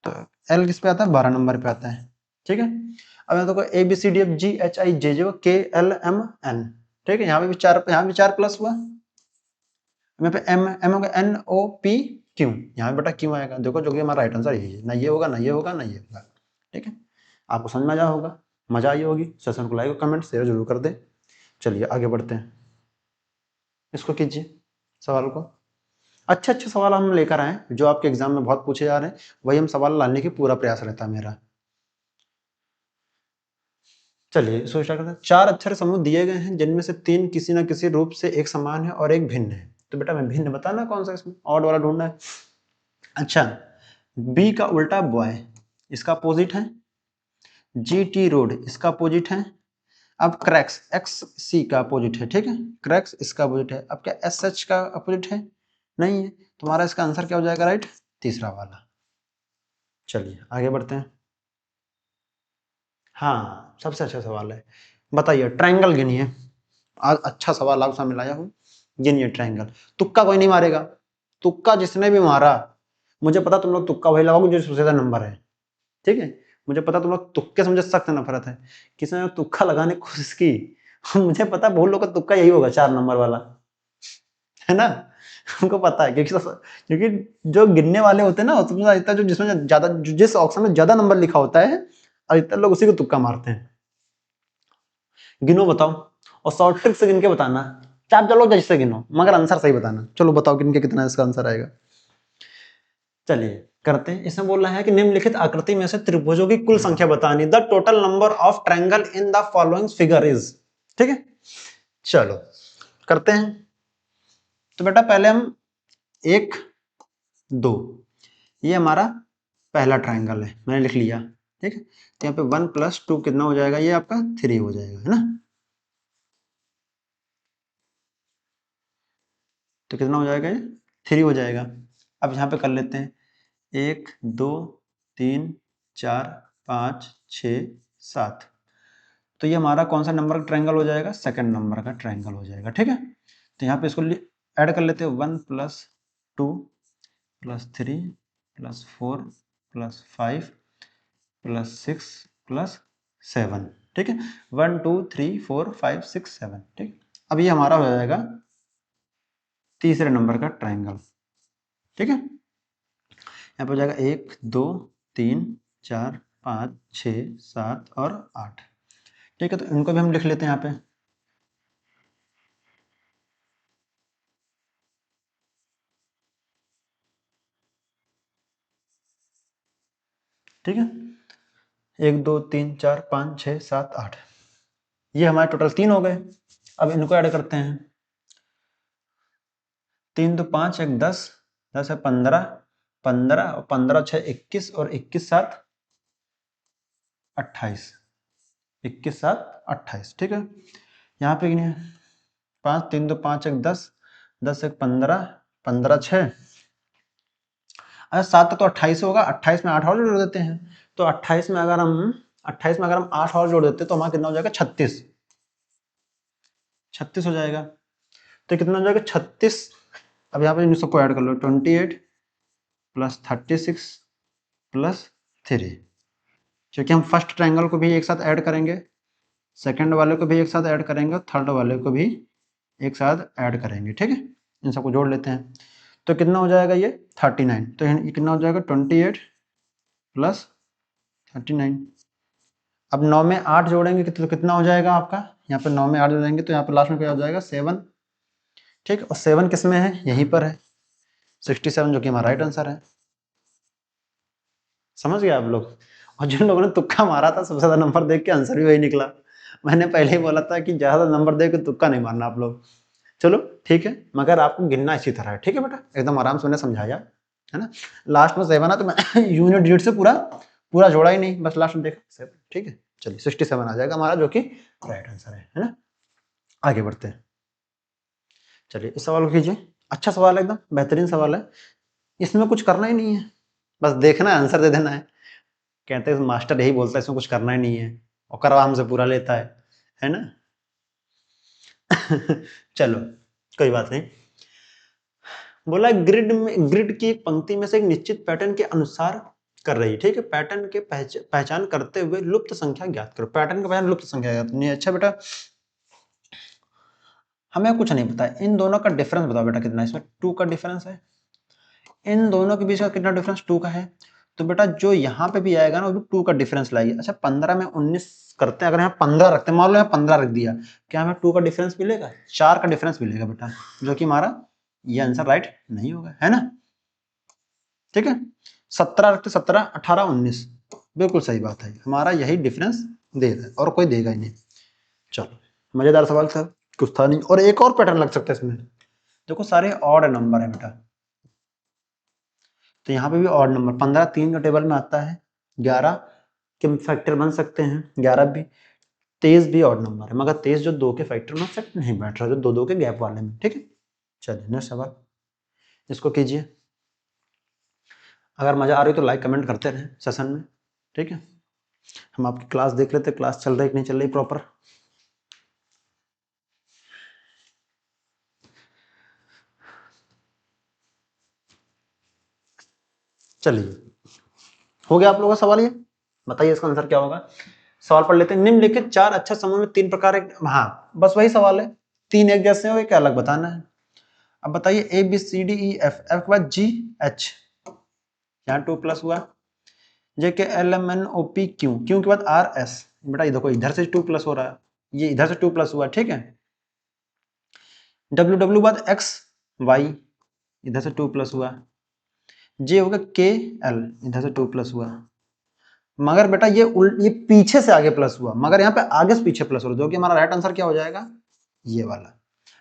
तो एल किस पे आता है, 12 नंबर पे आता है, ठीक है। अब यहाँ देखो A B C D F G H I J, जो के एल एम एन, ठीक है। यहाँ पे भी 4, यहाँ भी 4 प्लस हुआ, यहाँ पे एम, एम होगा एन ओ पी क्यू, यहाँ पे बेटा क्यू आएगा। देखो जो कि हमारा राइट आंसर यही है, ना ये होगा ना ये होगा ना ये होगा, ठीक है। आपको समझ में आया होगा, मजा आई होगी। सेशन को लाइक और कमेंट शेयर जरूर कर दें। चलिए आगे बढ़ते हैं, इसको कीजिए सवाल को। अच्छे अच्छे सवाल हम लेकर आए जो आपके एग्जाम में बहुत पूछे जा रहे हैं, वही हम सवाल लाने की पूरा प्रयास रहता है मेरा। चलिए इसको स्टार्ट करते हैं। 4 अक्षर समूह दिए गए हैं जिनमें से 3 किसी न किसी रूप से एक समान है और एक भिन्न है। तो बेटा मैं भिन्न बताना कौन सा, इसमें ऑड वाला ढूंढना है। अच्छा, बी का उल्टा बॉय, इसका अपोजिट है। जी टी रोड, इसका अपोजिट है। अब क्रैक्स, एक्स सी का अपोजिट है, ठीक है, क्रैक्स इसका अपोजिट है। अब क्या एस एच का अपोजिट है, नहीं है। तुम्हारा इसका आंसर क्या हो जाएगा, राइट तीसरा वाला। चलिए आगे बढ़ते हैं। हाँ सबसे अच्छा सवाल है, बताइए ट्रायंगल गिनिए। आज अच्छा सवाल आपके सामने लाया हूँ, गिनिए ट्रायंगल। तुक्का कोई नहीं मारेगा, तुक्का जिसने भी मारा, मुझे पता तुम लोग तुक्का वही लगाओगे जो सबसे ज्यादा नंबर है, ठीक है। मुझे पता तुम लोग तुक्के से मुझे सख्त नफरत है, किसी ने तुक्का लगाने की कोशिश की, मुझे पता बहुत लोग का तुक्का यही होगा 4 नंबर वाला, है ना। हमको पता है क्योंकि जो गिनने वाले होते हैं ना, उसमें अधिकतर जो जिसमें ज्यादा, जिस ऑप्शन में ज्यादा नंबर लिखा होता है, अधिकतर लोग उसी को तुक्का मारते हैं। गिनो बताओ, और शॉर्ट ट्रिक से गिन के बताना, चाप चलो जैसे गिनो, मगर आंसर सही बताना। चलो बताओ गिन के कितना इसका आंसर आएगा। चलिए करते हैं। इसमें बोल रहा है कि निम्नलिखित आकृति में से त्रिभुजों की कुल संख्या बतानी, the total number of triangle in the following figure is, ठीक है। चलो करते हैं। तो बेटा पहले हम 1 2, ये हमारा पहला ट्रायंगल है, मैंने लिख लिया, ठीक है। तो यहाँ पे 1 + 2 कितना हो जाएगा, ये आपका 3 हो जाएगा, है ना। तो कितना हो जाएगा, ये 3 हो जाएगा। अब यहाँ पे कर लेते हैं 1 2 3 4 5 6 7। तो ये हमारा कौन सा नंबर का ट्रायंगल हो जाएगा, सेकंड नंबर का ट्रायंगल हो जाएगा, ठीक है। तो यहाँ पे इसको ऐड कर लेते हैं, 1 + 2 + 3 + 4 + 5 + 6 + 7, ठीक है। 1 2 3 4 5 6 7, ठीक। अब ये हमारा हो जाएगा तीसरे नंबर का ट्रायंगल, ठीक है। यहाँ पे हो जाएगा 1 2 3 4 5 6 7 और 8, ठीक है। तो इनको भी हम लिख लेते हैं यहाँ पे, ठीक है। 1 2 3 4 5 6 7 8, ये हमारे टोटल 3 हो गए। अब इनको ऐड करते हैं, 3 2 5 1 10, 10 है 15, 15 और 15 6 21 और 21 7 28, 21 7 28, ठीक है। यहाँ पे 5 3 2 5 1 10, 10 1 15, 15 6, अच्छा 7 तो 28 होगा, 28 में 8 और जोड़ देते हैं। तो 28 में अगर हम 8 और जोड़ देते तो हमारा कितना हो जाएगा, 36, 36 हो जाएगा। तो कितना हो जाएगा, 36। अब यहाँ पे इन सबको ऐड कर लो, 28 + 36 + 3, क्योंकि हम फर्स्ट ट्रायंगल को भी एक साथ ऐड करेंगे, सेकंड वाले को भी एक साथ ऐड करेंगे, थर्ड वाले को भी एक साथ ऐड करेंगे, ठीक है। इन सबको जोड़ लेते हैं, तो कितना हो जाएगा, ये 39। तो ये कितना हो जाएगा, 28 + 39। अब 9 में 8 जोड़ेंगे तो कितना हो जाएगा आपका, यहाँ पे 9 में 8 जोड़ेंगे तो यहाँ पे लास्ट में क्या हो जाएगा, 7, ठीक। और 7 किस में है, यहीं पर है, 67, जो कि हमारा राइट आंसर है। समझ गए आप लोग। और जिन लोगों ने तुक्का मारा था, सबसे ज्यादा नंबर देख के आंसर भी वही निकला। मैंने पहले ही बोला था कि ज्यादा नंबर देख के तुक्का नहीं मारना आप लोग। चलो ठीक है, मगर आपको गिनना इसी तरह है, ठीक है बेटा, एकदम आराम से मैंने समझाया। है ना। लास्ट में 7 है तो मैं यूनिट डिजिट से पूरा जोड़ा ही नहीं, बस लास्ट में देखा 7, ठीक है। चलिए 67 आ जाएगा हमारा, जो कि राइट आंसर है ना। आगे बढ़ते हैं। चलिए इस सवाल को कीजिए, अच्छा सवाल है, एकदम बेहतरीन सवाल है, इसमें कुछ करना ही नहीं है, बस देखना है, आंसर दे देना है। कहते हैं मास्टर यही बोलता है इसमें कुछ करना ही नहीं है, और करवा हमसे पूरा लेता है ना। चलो कोई बात नहीं। बोला ग्रिड की एक पंक्ति में से एक निश्चित पैटर्न के अनुसार कर रही है, ठीक है। पैटर्न के पहचान करते हुए लुप्त संख्या ज्ञात करो। पैटर्न का पहचान लुप्त संख्या ज्ञात नहीं। अच्छा बेटा हमें कुछ नहीं पता है, इन दोनों का डिफरेंस बताओ बेटा कितना है। इसमें 2 का डिफरेंस है, इन दोनों के बीच का कितना डिफरेंस 2 का है। तो बेटा जो यहाँ पे भी आएगा ना वो भी 2 का डिफरेंस लाएगी। अच्छा 15 में 19 करते हैं, अगर यहाँ 15 रखते हैं, मान लो यहाँ 15 रख दिया, क्या हमें 2 का डिफरेंस मिलेगा? 4 का डिफरेंस मिलेगा बेटा, जो कि हमारा ये आंसर राइट नहीं होगा, है ना। ठीक है 17 रखते, 17 18 19, बिल्कुल सही बात है, हमारा यही डिफरेंस दे रहा है और कोई देगा ही नहीं। चलो मजेदार सवाल था, कुछ था नहीं। और एक और पैटर्न लग सकता है इसमें, देखो सारे ऑड नंबर है बेटा, तो यहाँ पे भी ऑड नंबर, 15 3 का टेबल में आता है, 11 के फैक्टर बन सकते हैं, 11 भी, 23 भी ऑड नंबर है, मगर 23 जो 2 के फैक्टर में फिट नहीं बैठ रहा, जो 2 2 के गैप वाले में। ठीक है चलिए नेक्स्ट सवाल, इसको कीजिए। अगर मजा आ रही तो लाइक कमेंट करते रहें सेशन में, ठीक है। हम आपकी क्लास देख लेते, क्लास चल रही कि नहीं चल रही प्रॉपर। चलिए हो गया आप लोगों का सवाल, ये बताइए इसका आंसर क्या होगा। सवाल पढ़ लेते हैं। निम्नलिखित 4 अच्छा समूह में 3 प्रकार हाँ बस वही सवाल है, 3 एक जैसे हो क्या अलग बताना है। अब बताइए A B C D E F, F के बाद जी एच, यहाँ 2 प्लस हुआ, J K L M N O P Q, Q के बाद आर एस, बेटा ये देखो इधर से 2 प्लस हो रहा है, ये इधर से 2 प्लस हुआ, ठीक है। डब्ल्यू डब्ल्यू बाद एक्स वाई, इधर से 2 प्लस हुआ, जे होगा के एल, इधर से 2 प्लस हुआ, मगर बेटा ये पीछे से आगे प्लस हुआ, मगर यहाँ पे आगे से पीछे प्लस हो रहा, जो कि हमारा राइट आंसर क्या हो जाएगा, ये वाला।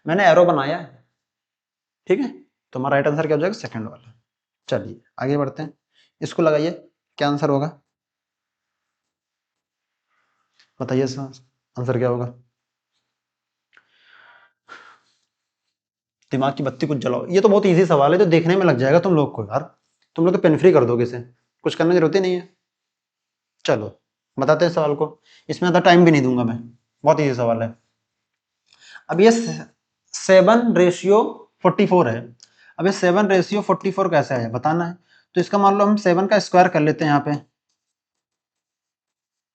मैंने एरो बनाया है, ठीक है, तो हमारा राइट आंसर क्या हो जाएगा, सेकंड वाला। चलिए आगे बढ़ते हैं, इसको लगाइए क्या आंसर होगा, बताइए इसका आंसर क्या होगा। दिमाग की बत्ती कुछ जलाओ, ये तो बहुत इजी सवाल है, तो देखने में लग जाएगा तुम लोग को यार, तुम लोग तो पेन फ्री कर दोगे इसे, कुछ करने की जरूरत ही नहीं है। चलो बताते हैं सवाल को, इसमें ज़्यादा टाइम भी नहीं दूंगा मैं, बहुत इजी सवाल है। अब ये 7:44 है, अब ये 7:44 कैसे है बताना है। तो इसका मान लो हम 7 का स्क्वायर कर लेते हैं यहाँ पे,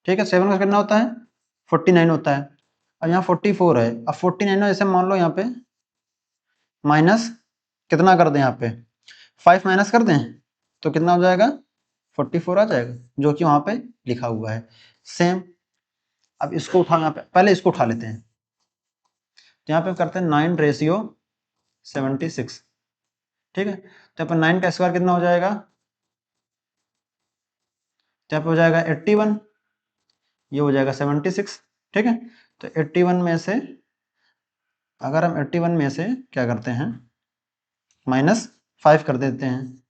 ठीक है। 7 का कितना होता है 49 होता है, अब यहाँ 44 है, अब 49 है, जैसे मान लो यहाँ पे माइनस कितना कर दें, यहाँ पे 5 माइनस कर दें, तो कितना हो जाएगा 44 आ जाएगा, जो कि वहां पे लिखा हुआ है सेम। अब इसको उठा, यहाँ पे पहले इसको उठा लेते हैं, तो यहाँ पे करते हैं 9:76, ठीक है। तो यहाँ पर 9 का स्क्वायर कितना हो जाएगा, तो यहाँ पे हो जाएगा 81, ये हो जाएगा 76, ठीक है। तो 81 में से अगर हम 81 में से क्या करते हैं -5 कर देते हैं,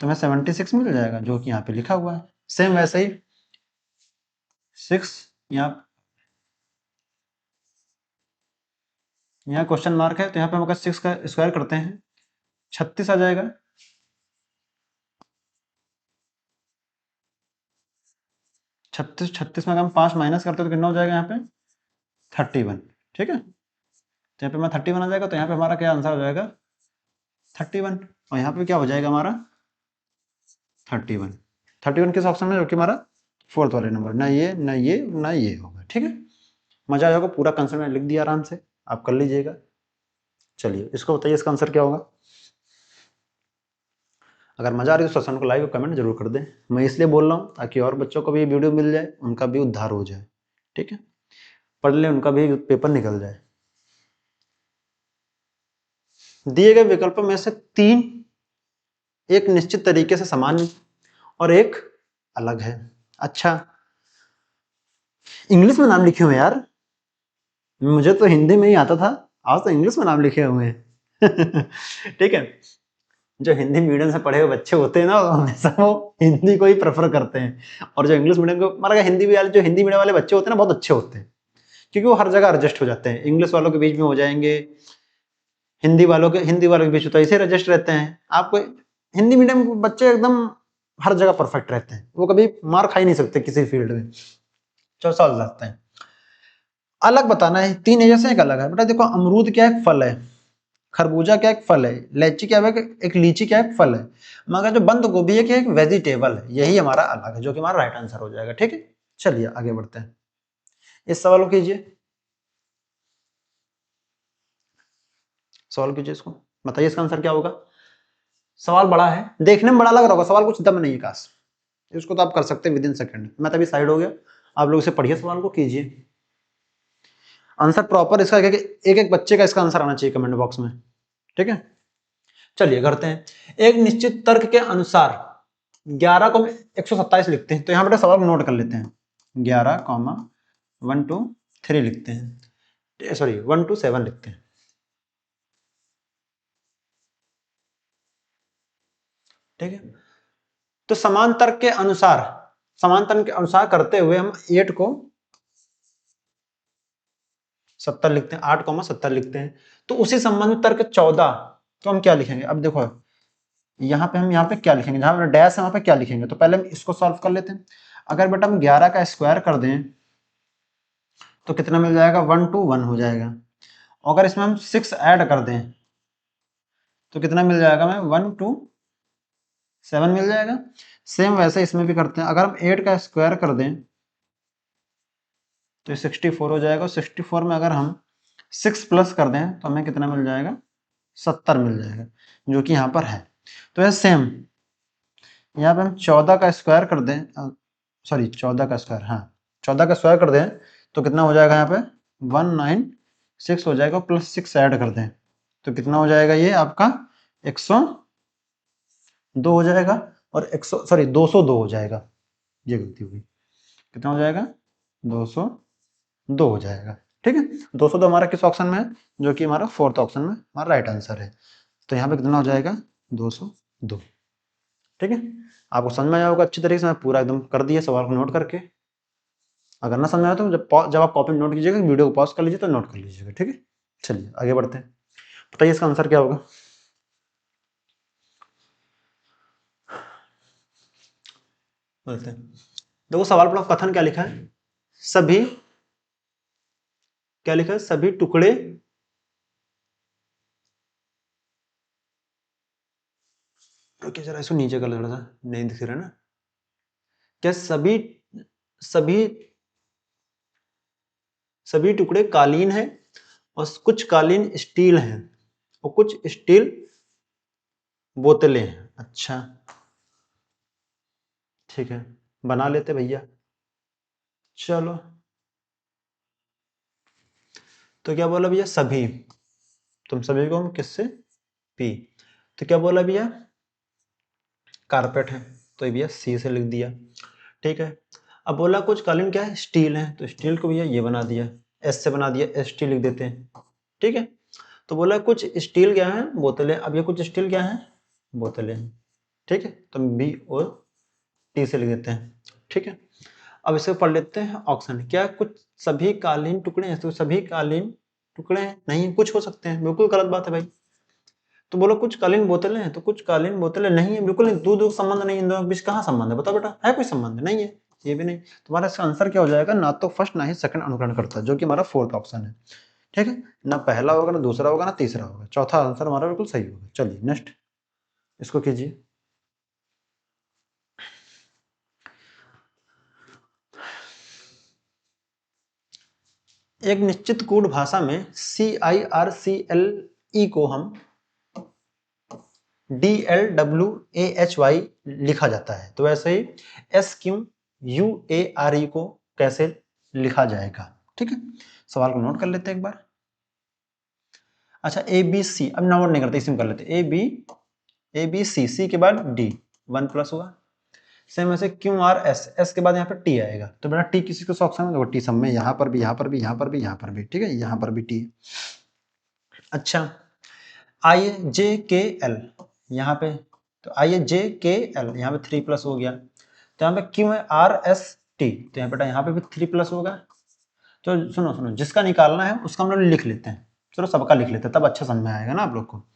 तो हमें 76 मिल जाएगा, जो कि यहाँ पे लिखा हुआ है सेम वैसे ही 6, यहाँ क्वेश्चन मार्क है, तो यहाँ पे हम अगर 6 का स्क्वायर करते हैं 36 आ जाएगा, 36 में अगर हम 5 माइनस करते हैं तो कितना हो जाएगा यहाँ पे 31, ठीक है। तो यहाँ पे हमारा 31 आ जाएगा, तो यहाँ पे हमारा क्या आंसर हो जाएगा 31, और यहाँ पे क्या हो जाएगा हमारा 31 किस ऑप्शन में, जो कि हमारा 4th वाले नंबर, ना ये ना ये ना ये होगा, ठीक है। मजा आ जाएगा, पूरा कंसेप्ट मैंने लिख दिया आराम से, आप कर लीजिएगा। चलिए इसको बताइए इसका आंसर क्या होगा। अगर मजा आ रही है तो सेशन को लाइक और कमेंट जरूर कर दें, मैं इसलिए बोल रहा हूँ ताकि और बच्चों को भी वीडियो मिल जाए, उनका भी उद्धार हो जाए, ठीक है, पढ़ ले, उनका भी पेपर निकल जाए। दिए गए विकल्पों में से 3 एक निश्चित तरीके से समान और एक अलग है। अच्छा इंग्लिश में नाम लिखे हुए यार, मुझे तो हिंदी में ही आता था, आज तो इंग्लिश में नाम लिखे हुए हैं। ठीक है जो हिंदी मीडियम से पढ़े हुए बच्चे होते हैं ना, हमेशा वो हिंदी को ही प्रेफर करते हैं, और जो इंग्लिश मीडियम को, मतलब हिंदी वाले, जो हिंदी मीडियम वाले बच्चे होते हैं ना, बहुत अच्छे होते हैं, क्योंकि वो हर जगह एडजस्ट हो जाते हैं। इंग्लिश वालों के बीच में हो जाएंगे, हिंदी वालों के बीच में तो ऐसे एडजस्ट रहते हैं। आपको हिंदी मीडियम बच्चे एकदम हर जगह परफेक्ट रहते हैं, वो कभी मार खा ही नहीं सकते किसी फील्ड में, 4 साल जाते हैं। अलग बताना है, 3 एजर से एक अलग है बेटा। देखो अमरूद क्या एक फल है, खरबूजा क्या एक फल है, लीची क्या है, एक लीची क्या एक फल है, मगर जो बंद गोभी है क्या एक वेजिटेबल है। यही हमारा अलग है, जो कि हमारा राइट आंसर हो जाएगा। ठीक है, चलिए आगे बढ़ते हैं। इस सवाल को कीजिए, सवाल कीजिए इसको, बताइए इसका आंसर क्या होगा। सवाल बड़ा है, देखने में बड़ा लग रहा होगा, सवाल कुछ दम नहीं है काश, इसको तो आप कर सकते हैं विद इन सेकंड। मैं तभी साइड हो गया, आप लोग इसे पढ़िए, सवाल को कीजिए। आंसर प्रॉपर इसका एक एक बच्चे का इसका आंसर आना चाहिए कमेंट बॉक्स में। ठीक है, चलिए करते हैं। एक निश्चित तर्क के अनुसार 11 को 127 लिखते हैं, तो यहां पर सवाल को नोट कर लेते हैं। 11, 1 2 3 लिखते हैं, सॉरी 1 2 7 लिखते हैं। ठीक है, तो समान तर्क के अनुसार, समान तर्क के अनुसार करते हुए हम 8 को 70 लिखते हैं, 8, 70 लिखते हैं। तो उसी संबंध में तर्क 14, तो हम क्या लिखेंगे। अब देखो यहाँ पे हम यहाँ पे क्या लिखेंगे, जहां डैश है वहां पे क्या लिखेंगे। तो पहले हम इसको सॉल्व कर लेते हैं। अगर बेटा हम 11 का स्क्वायर कर दें तो कितना मिल जाएगा, 1 2 1 हो जाएगा। अगर इसमें हम 6 ऐड कर दें तो कितना मिल जाएगा, हमें 1 2 7 मिल जाएगा। सेम वैसे इसमें भी करते हैं, अगर हम 8 का स्क्वायर कर दें तो 64 हो जाएगा। 64 में अगर हम 6 प्लस कर दें तो हमें कितना मिल जाएगा, 70 मिल जाएगा, जो कि यहाँ पर है। तो ये सेम यहाँ पे हम 14 का स्क्वायर कर दें, सॉरी 14 का स्क्वायर, हाँ 14 का स्क्वायर कर दें तो कितना हो जाएगा, यहाँ पे 196 हो जाएगा, प्लस 6 ऐड कर दें तो कितना हो जाएगा, ये आपका 102 हो जाएगा, और 202 हो जाएगा। ये गलती हुई, कितना हो जाएगा, 202 हो जाएगा। ठीक है, 202 हमारा किस ऑप्शन में है, जो कि हमारा 4th ऑप्शन में हमारा राइट आंसर है। तो यहाँ पे कितना हो जाएगा, 202। ठीक है, आपको समझ में आया होगा अच्छी तरीके से, मैं पूरा एकदम कर दिया सवाल को नोट करके। अगर ना समझ आया तो जब आप कॉपी में नोट कीजिएगा, वीडियो को पॉज कर लीजिए तो नोट कर लीजिएगा। ठीक है, चलिए आगे बढ़ते हैं, बताइए इसका आंसर क्या होगा। बोलते हैं, देखो सवाल पर कथन क्या लिखा है, सभी, क्या लिखा है, सभी टुकड़े रुकिए जरा, इसको नीचे कर लो थोड़ा सा, नहीं दिख रहा ना। क्या सभी सभी सभी टुकड़े कालीन हैं, और कुछ कालीन स्टील हैं, और कुछ स्टील बोतलें हैं। अच्छा ठीक है, बना लेते भैया। चलो, तो क्या बोला भैया, सभी, तुम सभी को हम किससे, पी। तो क्या बोला भैया, कारपेट है, तो ये भैया सी से लिख दिया। ठीक है, अब बोला कुछ कालीन क्या है, स्टील है, तो स्टील को भैया ये बना दिया, एस से बना दिया, एस टी लिख देते हैं। ठीक है, तो बोला कुछ स्टील क्या है, बोतलें। अब ये कुछ स्टील क्या है, बोतलें हैं। ठीक है, तो बी और टी से लिख देते हैं। ठीक है, अब इसे पढ़ लेते हैं ऑप्शन। क्या कुछ सभी कालीन टुकड़े हैं, तो सभी कालीन टुकड़े हैं नहीं, कुछ हो सकते हैं, बिल्कुल गलत बात है भाई। तो बोलो कुछ कालीन बोतलें हैं, तो कुछ कालीन बोतलें नहीं है, बिल्कुल नहीं, दूर संबंध नहीं, इन दोनों के बीच कहाँ संबंध है, बताओ बेटा, है कोई संबंध नहीं है, ये भी नहीं। तुम्हारा इसका आंसर क्या हो जाएगा, ना तो फर्स्ट ना ही सेकंड अनुकरण करता है, जो कि हमारा 4th ऑप्शन है। ठीक है, ना पहला होगा, ना दूसरा होगा, ना तीसरा होगा, चौथा आंसर हमारा बिल्कुल सही होगा। चलिए नेक्स्ट, इसको कीजिए। एक निश्चित कोड भाषा में CIRCLE को हम DLWAHY लिखा जाता है, तो वैसे ही SQUARE को कैसे लिखा जाएगा। ठीक है, सवाल को नोट कर लेते हैं एक बार। अच्छा ABC, अब नोट नहीं करते, इसी में कर लेते, ABC, C के बाद D, 1 प्लस हुआ। सेम ऐसे QRS, S के बाद यहाँ पर T आएगा, तो बेटा T किसी को ऑप्शन में, देखो T सब में, यहाँ पर भी, यहाँ पर भी, यहाँ पर भी, यहाँ पर भी। ठीक है, यहाँ पर भी T। अच्छा IJKL, यहाँ पे तो आई है जे के एल, यहाँ पे 3 प्लस हो गया, तो यहाँ पे क्यू है आर एस टी, तो यहाँ बेटा यहाँ पे भी 3 प्लस होगा। तो सुनो सुनो, जिसका निकालना है उसका हम लोग लिख लेते हैं, चलो सबका लिख लेते हैं, तब अच्छा समझ में आएगा ना आप लोग को।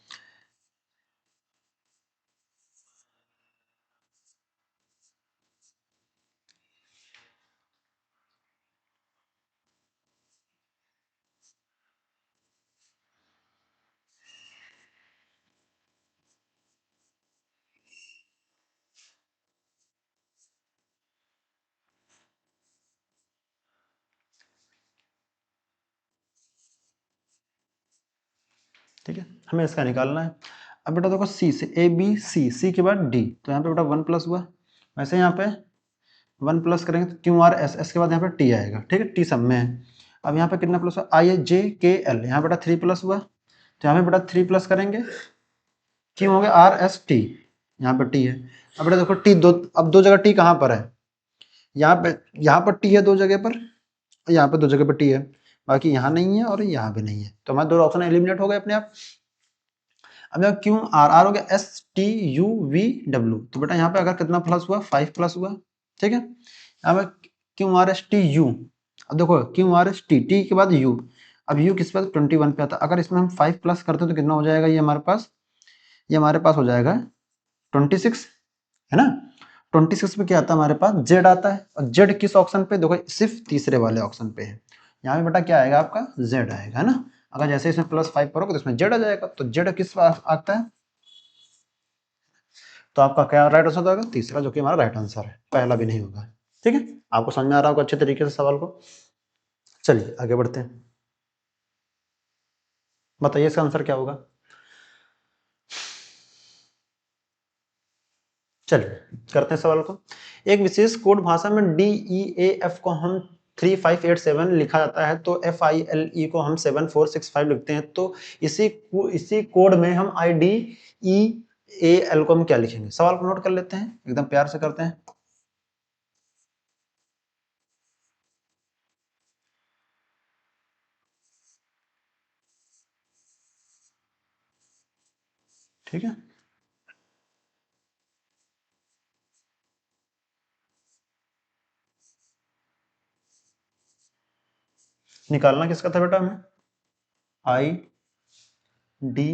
ठीक है, हमें इसका निकालना है। अब बेटा देखो सी से ए बी सी, सी के बाद डी, तो यहाँ पे बेटा 1 प्लस हुआ, वैसे यहाँ पे 1 प्लस करेंगे तो क्यू आर एस, एस के बाद यहाँ पे टी आएगा, ठीक है, टी सब में है। अब यहाँ पे कितना प्लस हुआ, आई जे के एल, यहाँ बेटा 3 प्लस हुआ, तो यहाँ पे बेटा 3 प्लस करेंगे, क्यू हो गया आर एस टी, यहाँ पे टी है। अब बेटा देखो टी दो, अब दो जगह टी कहाँ पर है, यहाँ पे, यहाँ पर टी है दो जगह पर, यहाँ पे दो जगह पर टी है, बाकी यहाँ नहीं है और यहाँ पे नहीं है, तो हमारे दो ऑप्शन एलिमिनेट हो गए अपने आप। अब यहाँ क्यू आर, आर हो गया S T U V W, तो बेटा यहाँ पे अगर कितना प्लस हुआ, 5 प्लस हुआ, ठीक है। यहाँ पे Q R S T U, अब देखो Q R S T, T के बाद यू, अब यू किस पे 21 पे आता है, अगर इसमें हम 5 प्लस करते हैं तो कितना हो जाएगा ये हमारे पास, ये हमारे पास हो जाएगा 26, है ना। 26 पे क्या आता है हमारे पास, जेड आता है, और जेड किस ऑप्शन पे, देखो सिर्फ तीसरे वाले ऑप्शन पे है, यहाँ पे बेटा क्या आएगा आपका, जेड आएगा, है ना। अगर जैसे इसमें +5 करोगे तो इसमें जेड आ जाएगा, तो जेड किस आता है, तो आपका क्या राइट आंसर होगा, तीसरा, जो कि हमारा राइट आंसर है, पहला भी नहीं होगा। ठीक है, आपको समझ में आ रहा होगा अच्छे तरीके से सवाल को। चलिए आगे बढ़ते हैं, बताइए इसका आंसर क्या होगा। चलिए करते हैं सवाल को। एक विशेष कोड भाषा में डी ई ए एफ को हम 3587 लिखा जाता है, तो एफ आई एल ई को हम 7465 लिखते हैं, तो इसी कोड में हम I D E A L को हम क्या लिखेंगे। सवाल को नोट कर लेते हैं, एकदम प्यार से करते हैं। ठीक है, निकालना किसका था बेटा हमें, आई डी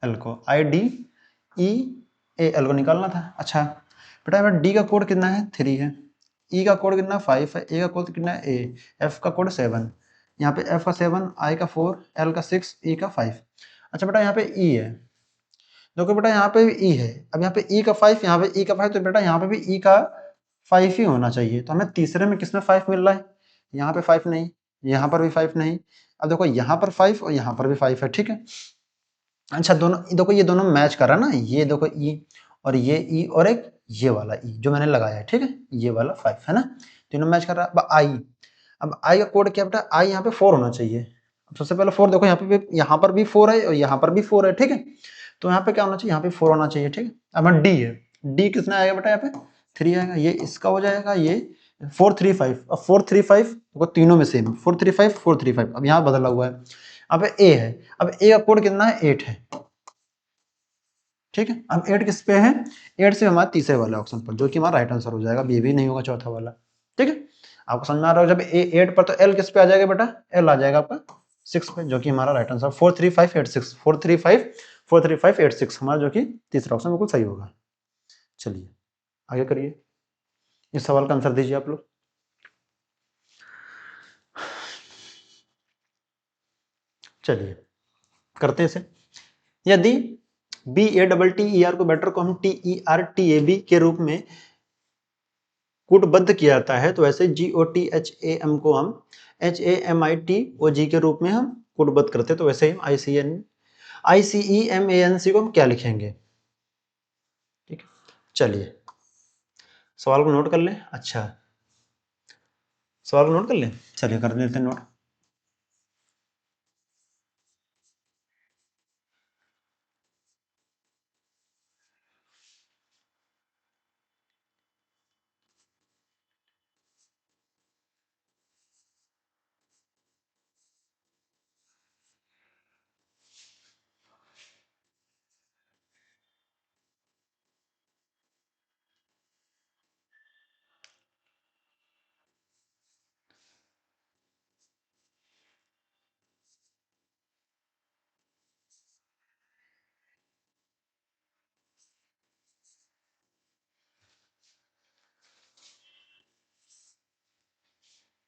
एल को, I D E A L को निकालना था। अच्छा बेटा डी का कोड कितना है, 3 है, ई का कोड कितना 5 है, ए का कोड कितना है, ए, एफ का कोड 7, यहाँ पे एफ का 7, आई का 4, एल का 6, ई का 5। अच्छा बेटा यहाँ पे ई है, देखो बेटा यहाँ पे ई है, अब यहाँ पे ई का 5, यहाँ पे ई का 5, तो बेटा यहाँ पे भी ई का 5 ही होना चाहिए, तो हमें तीसरे में किसमें 5 मिल रहा है, यहाँ पे 5 नहीं, यहाँ पर भी 5 नहीं। अब देखो यहाँ पर 5 और यहाँ पर भी 5 है, ठीक है। अच्छा दोनों देखो, ये दोनों मैच कर रहा है ना, ये देखो ई और ये ई, और एक ये वाला ई जो मैंने लगाया है, ठीक है, ये वाला 5 है ना, तीनों मैच कर रहा है। अब आई, अब आई का कोड क्या बेटा, आई यहाँ पे 4 होना चाहिए। अब सबसे पहले 4 देखो, यहाँ पर भी 4 है और यहाँ पर भी 4 है, ठीक है, तो यहाँ पे क्या होना चाहिए, यहाँ पे 4 होना चाहिए, ठीक है। अब डी है, डी कितना आएगा बेटा, यहाँ पे 3 आएगा, ये इसका हो जाएगा, ये 435, अब 435 देखो तीनों में सेम, 435 435, अब यहाँ बदला हुआ है। अब ए है, अब ए का कोड कितना है, 8 है, ठीक है। अब 8 किस पे है, 8 से हमारा तीसरे वाले ऑप्शन पर, जो कि हमारा राइट आंसर हो जाएगा, बी भी नहीं होगा चौथा वाला, ठीक है। आपको समझ में आ रहा हो, जब ए 8 पर तो एल किस पे आ जाएगा बेटा, एल आ जाएगा आपका 6 पे, जो कि हमारा राइट आंसर 43586, 435 हमारा, जो कि तीसरा ऑप्शन बिल्कुल सही होगा। चलिए आगे करिए, इस सवाल का आंसर दीजिए आप लोग। चलिए करते हैं इसे। यदि B A double T E R को बेटर को हम T E R T A B के रूप में कूटबद्ध किया जाता है, तो ऐसे G O T H A M को हम H A M I T O G के रूप में हम कूटबद्ध करते हैं, तो वैसे ही आई सी E M A N C को हम क्या लिखेंगे। ठीक है, चलिए सवाल को नोट कर लें। अच्छा सवाल को नोट कर लें, चलिए कर लेते हैं नोट।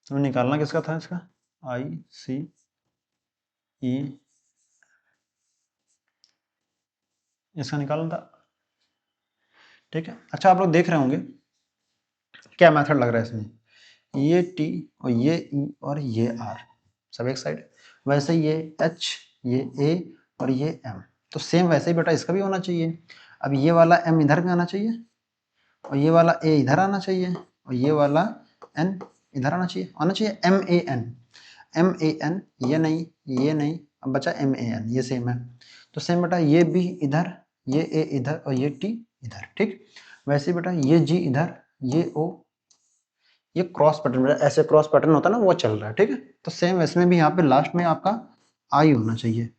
तो निकालना किसका था इसका, आई सी ई, इसका निकालना था, ठीक है। अच्छा आप लोग देख रहे होंगे क्या मेथड लग रहा है इसमें, ये टी और ये ई और ये आर सब एक साइड, वैसे ये एच, ये ए और ये एम, तो सेम वैसे ही बेटा इसका भी होना चाहिए। अब ये वाला एम इधर भी आना चाहिए और ये वाला ए इधर आना चाहिए और ये वाला एन इधर आना चाहिए M A N, M A N, ये नहीं, अब बचा एम ए एन, ये सेम है। तो सेम बेटा ये बी इधर, ये ए इधर और ये टी इधर, ठीक। वैसे ही बेटा ये जी इधर, ये ओ, ये क्रॉस पैटर्न, ऐसे क्रॉस पैटर्न होता है ना वो चल रहा है, ठीक है। तो सेम इसमें भी यहाँ पे लास्ट में आपका आई होना चाहिए,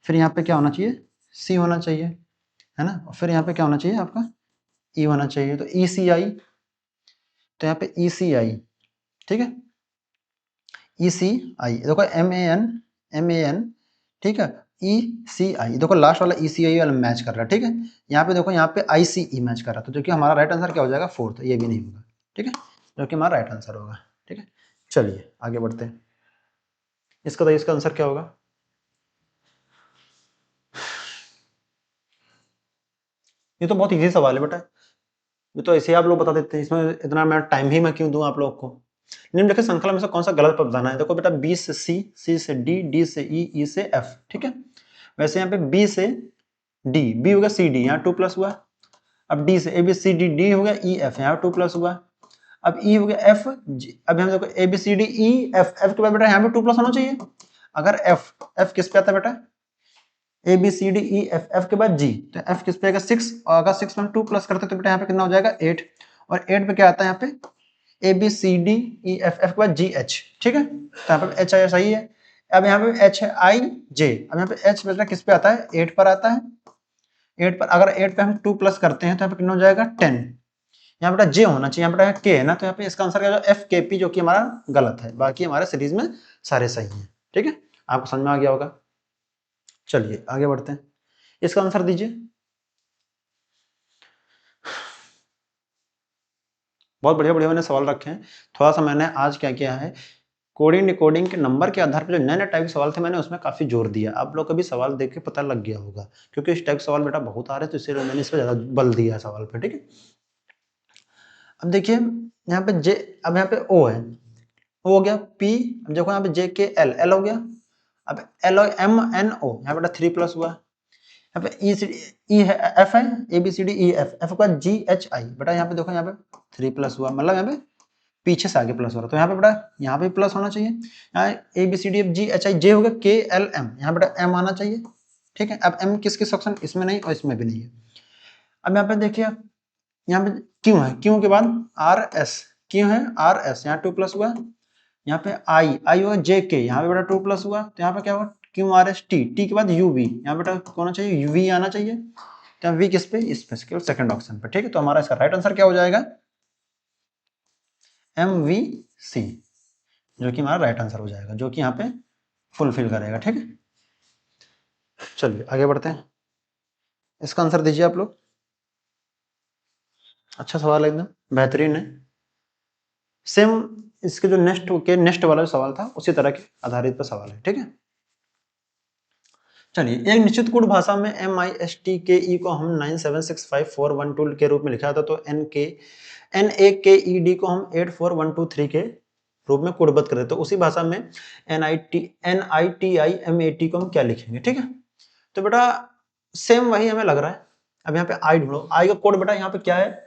फिर यहाँ पे क्या होना चाहिए, सी होना चाहिए, है ना, और फिर यहाँ पे क्या होना चाहिए आपका, ई होना चाहिए, तो ई सी आई, तो यहाँ पे ई सी आई, ठीक है, ई सी आई, देखो एम ए एन, ठीक है, ई सी आई, देखो लास्ट वाला ई सी आई वाला मैच कर रहा है, ठीक है। यहाँ पे देखो यहाँ पे आई सी ई मैच कर रहा है, तो जो कि हमारा राइट आंसर क्या हो जाएगा, फोर्थ, ये भी नहीं होगा, ठीक है, जो कि हमारा राइट आंसर होगा, ठीक है। चलिए आगे बढ़ते हैं, इसका तो इसका आंसर क्या होगा, ये तो बहुत इजी सवाल है बेटा, ये तो ऐसे ही आप लोग बता देते हैं, इसमें इतना मैं टाइम ही मैं क्यों दूं आप लोग को। निम्नलिखित श्रृंखला में से कौन सा गलत पद बताना है, देखो बेटा बी से सी, सी से डी, डी से ई, ई से एफ, ठीक है। वैसे यहाँ पे बी से डी, बी हो गया सी डी, यहाँ 2 प्लस हुआ। अब डी से A B C D, D हो गया ई एफ, यहाँ 2 प्लस हुआ। अब ई हो गया एफ जी, अब हम देखो A B C D E F, F के बाद बेटा यहाँ पे 2 प्लस होना चाहिए। अगर एफ, एफ किस पे आता है बेटा, A B C D E F, F के बाद जी, तो एफ किस पे आएगा 6, और अगर 6 में 2 प्लस करते तो बेटा यहाँ पे कितना हो जाएगा 8, और 8 पे क्या आता है यहाँ पे A B C D E F, F के बाद जी एच, ठीक है, तो यहाँ पे एच आई सही है। अब यहाँ पे एच आई जे, अब यहाँ पे एच बेटा किस पे आता है 8 पर आता है, 8 पर, अगर 8 पे हम 2 प्लस करते हैं तो यहाँ पे कितना हो जाएगा 10, यहाँ बेटा जे होना चाहिए, यहाँ बेटा के है ना, तो यहाँ पे इसका आंसर क्या होगा एफ के पी, जो कि हमारा गलत है, बाकी हमारे सीरीज में सारे सही हैं, ठीक है, आपको समझ में आ गया होगा। चलिए आगे बढ़ते हैं, इसका आंसर दीजिए। बहुत बढ़िया बढ़िया मैंने सवाल रखे हैं, थोड़ा सा मैंने आज क्या किया है, कोडिंग डिकोडिंग के नंबर के आधार पर जो नए नए टाइप के सवाल थे मैंने उसमें काफी जोर दिया, आप लोग को भी सवाल देख के पता लग गया होगा, क्योंकि इस टाइप के सवाल बेटा बहुत आ रहे तो इसलिए मैंने इस पर ज्यादा बल दिया सवाल पे, ठीक है। अब देखिए यहाँ पे जे, अब यहाँ पे ओ है, ओ हो गया पी, अब देखो यहाँ पे जे के एल, एल हो गया, अब एल एम एन ओ, यहाँ बेटा 3 प्लस हुआ, यहाँ पे ई सी ई है, एफ है, A B C D E F, F का जी एच आई, बेटा यहाँ पे देखो यहाँ पे 3 प्लस हुआ, मतलब यहाँ पे पीछे से आगे प्लस हो रहा है, तो यहाँ पे बेटा यहाँ पे प्लस होना चाहिए, यहाँ A B C D F G H I, J हो गया के एल एम, यहाँ बेटा एम आना चाहिए, ठीक है। अब एम किस किस ऑप्शन, इसमें नहीं और इसमें भी नहीं है। अब यहाँ पे देखिए यहाँ पे क्यों है, क्यों के बाद आर एस, क्यों है आर एस, यहाँ 2 प्लस हुआ, यहाँ पे आई, आई हुआ जे के, यहाँ पे बेटा 2 प्लस हुआ, तो यहाँ पे क्या हुआ Q R S T, T के बाद यू वी, यहाँ बेटा होना चाहिए यू वी आना चाहिए, तो वी किस पे, इस पे, केवल सेकंड ऑप्शन पे, ठीक है। तो हमारा इसका राइट आंसर क्या हो जाएगा, एम वी सी, जो कि हमारा राइट आंसर हो जाएगा, जो कि यहाँ पे फुलफिल करेगा, ठीक है। चलिए आगे बढ़ते हैं, इसका आंसर दीजिए आप लोग। अच्छा सवाल है, एकदम बेहतरीन है, सेम इसके जो नेक्स्ट वाला जो सवाल था उसी तरह के आधारित पर सवाल है, ठीक है। चलिए एक निश्चित कोड भाषा में एम आई एस टी के ई को हम 9765412 के रूप में लिखा था, तो एन ए के ई डी को हम 84123 के रूप में कोडबद्ध कर देते, तो उसी भाषा में N I T I M A T को हम क्या लिखेंगे, ठीक है। तो बेटा सेम वही हमें लग रहा है। अब यहाँ पे आई ढूंढो, आई का कोड बेटा यहाँ पे क्या है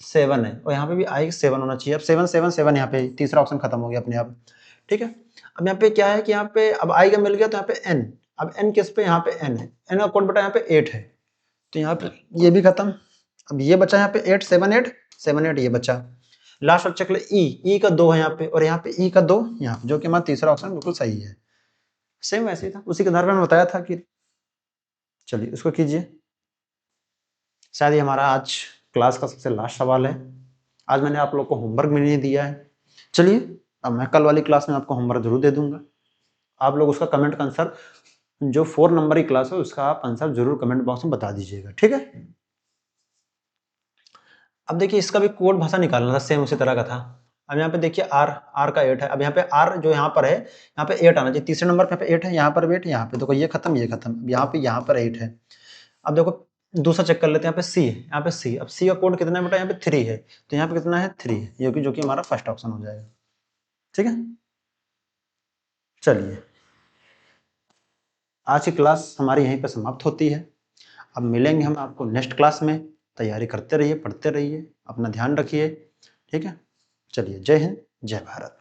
7 है, और यहाँ पे भी आई 7 होना चाहिए, अब 7 7 7, यहाँ पे तीसरा ऑप्शन खत्म हो गया अपने आप, ठीक है। अब यहाँ पे क्या है कि यहाँ पे अब आई का मिल गया, तो यहाँ पे एन, अब एन किस पे, यहाँ पे एन है, एन का कोड बेटा यहाँ पे 8 है, तो यहाँ पे ये भी खत्म। अब ये बचा यहाँ पे 8 7 8 7 8, ये बचा लास्ट और चेक ले ई का 2 है यहाँ पे, और यहाँ पे ई का 2 यहाँ पे, जो कि हमारा तीसरा ऑप्शन बिल्कुल सही है, सेम वैसे ही था, उसी के आधार पर मैंने बताया था कि। चलिए इसको कीजिए, शायद ये हमारा आज क्लास का सबसे लास्ट सवाल है, आज मैंने आप लोग को होमवर्क भी नहीं दिया है। चलिए अब मैं कल वाली क्लास में आपको होमवर्क जरूर दे दूंगा, आप लोग उसका कमेंट का आंसर, जो 4 नंबर की क्लास है उसका आप आंसर जरूर कमेंट बॉक्स में बता दीजिएगा, ठीक है। अब देखिए इसका भी कोड भाषा निकालना था, सेम उसी तरह का था, अब यहाँ पे देखिए आर का 8 है। अब यहाँ पे आर जो यहाँ पर है, यहाँ पे 8 आना चाहिए। तीसरे नंबर पे 8 है, यहाँ पर भी 8, यहाँ पे देखो ये खत्म ये खत्म। अब यहाँ पर 8 है। अब देखो दूसरा चेक कर लेते हैं। यहाँ पे सी है, यहाँ पे सी। अब सी का कोड कितना है बेटा? यहाँ पे 3 है, तो यहाँ पे कितना है? 3 है, जो कि हमारा फर्स्ट ऑप्शन हो जाएगा। ठीक है, चलिए आज की क्लास हमारी यहीं पर समाप्त होती है। अब मिलेंगे हम आपको नेक्स्ट क्लास में। तैयारी करते रहिए, पढ़ते रहिए, अपना ध्यान रखिए। ठीक है, चलिए, जय हिंद, जय भारत।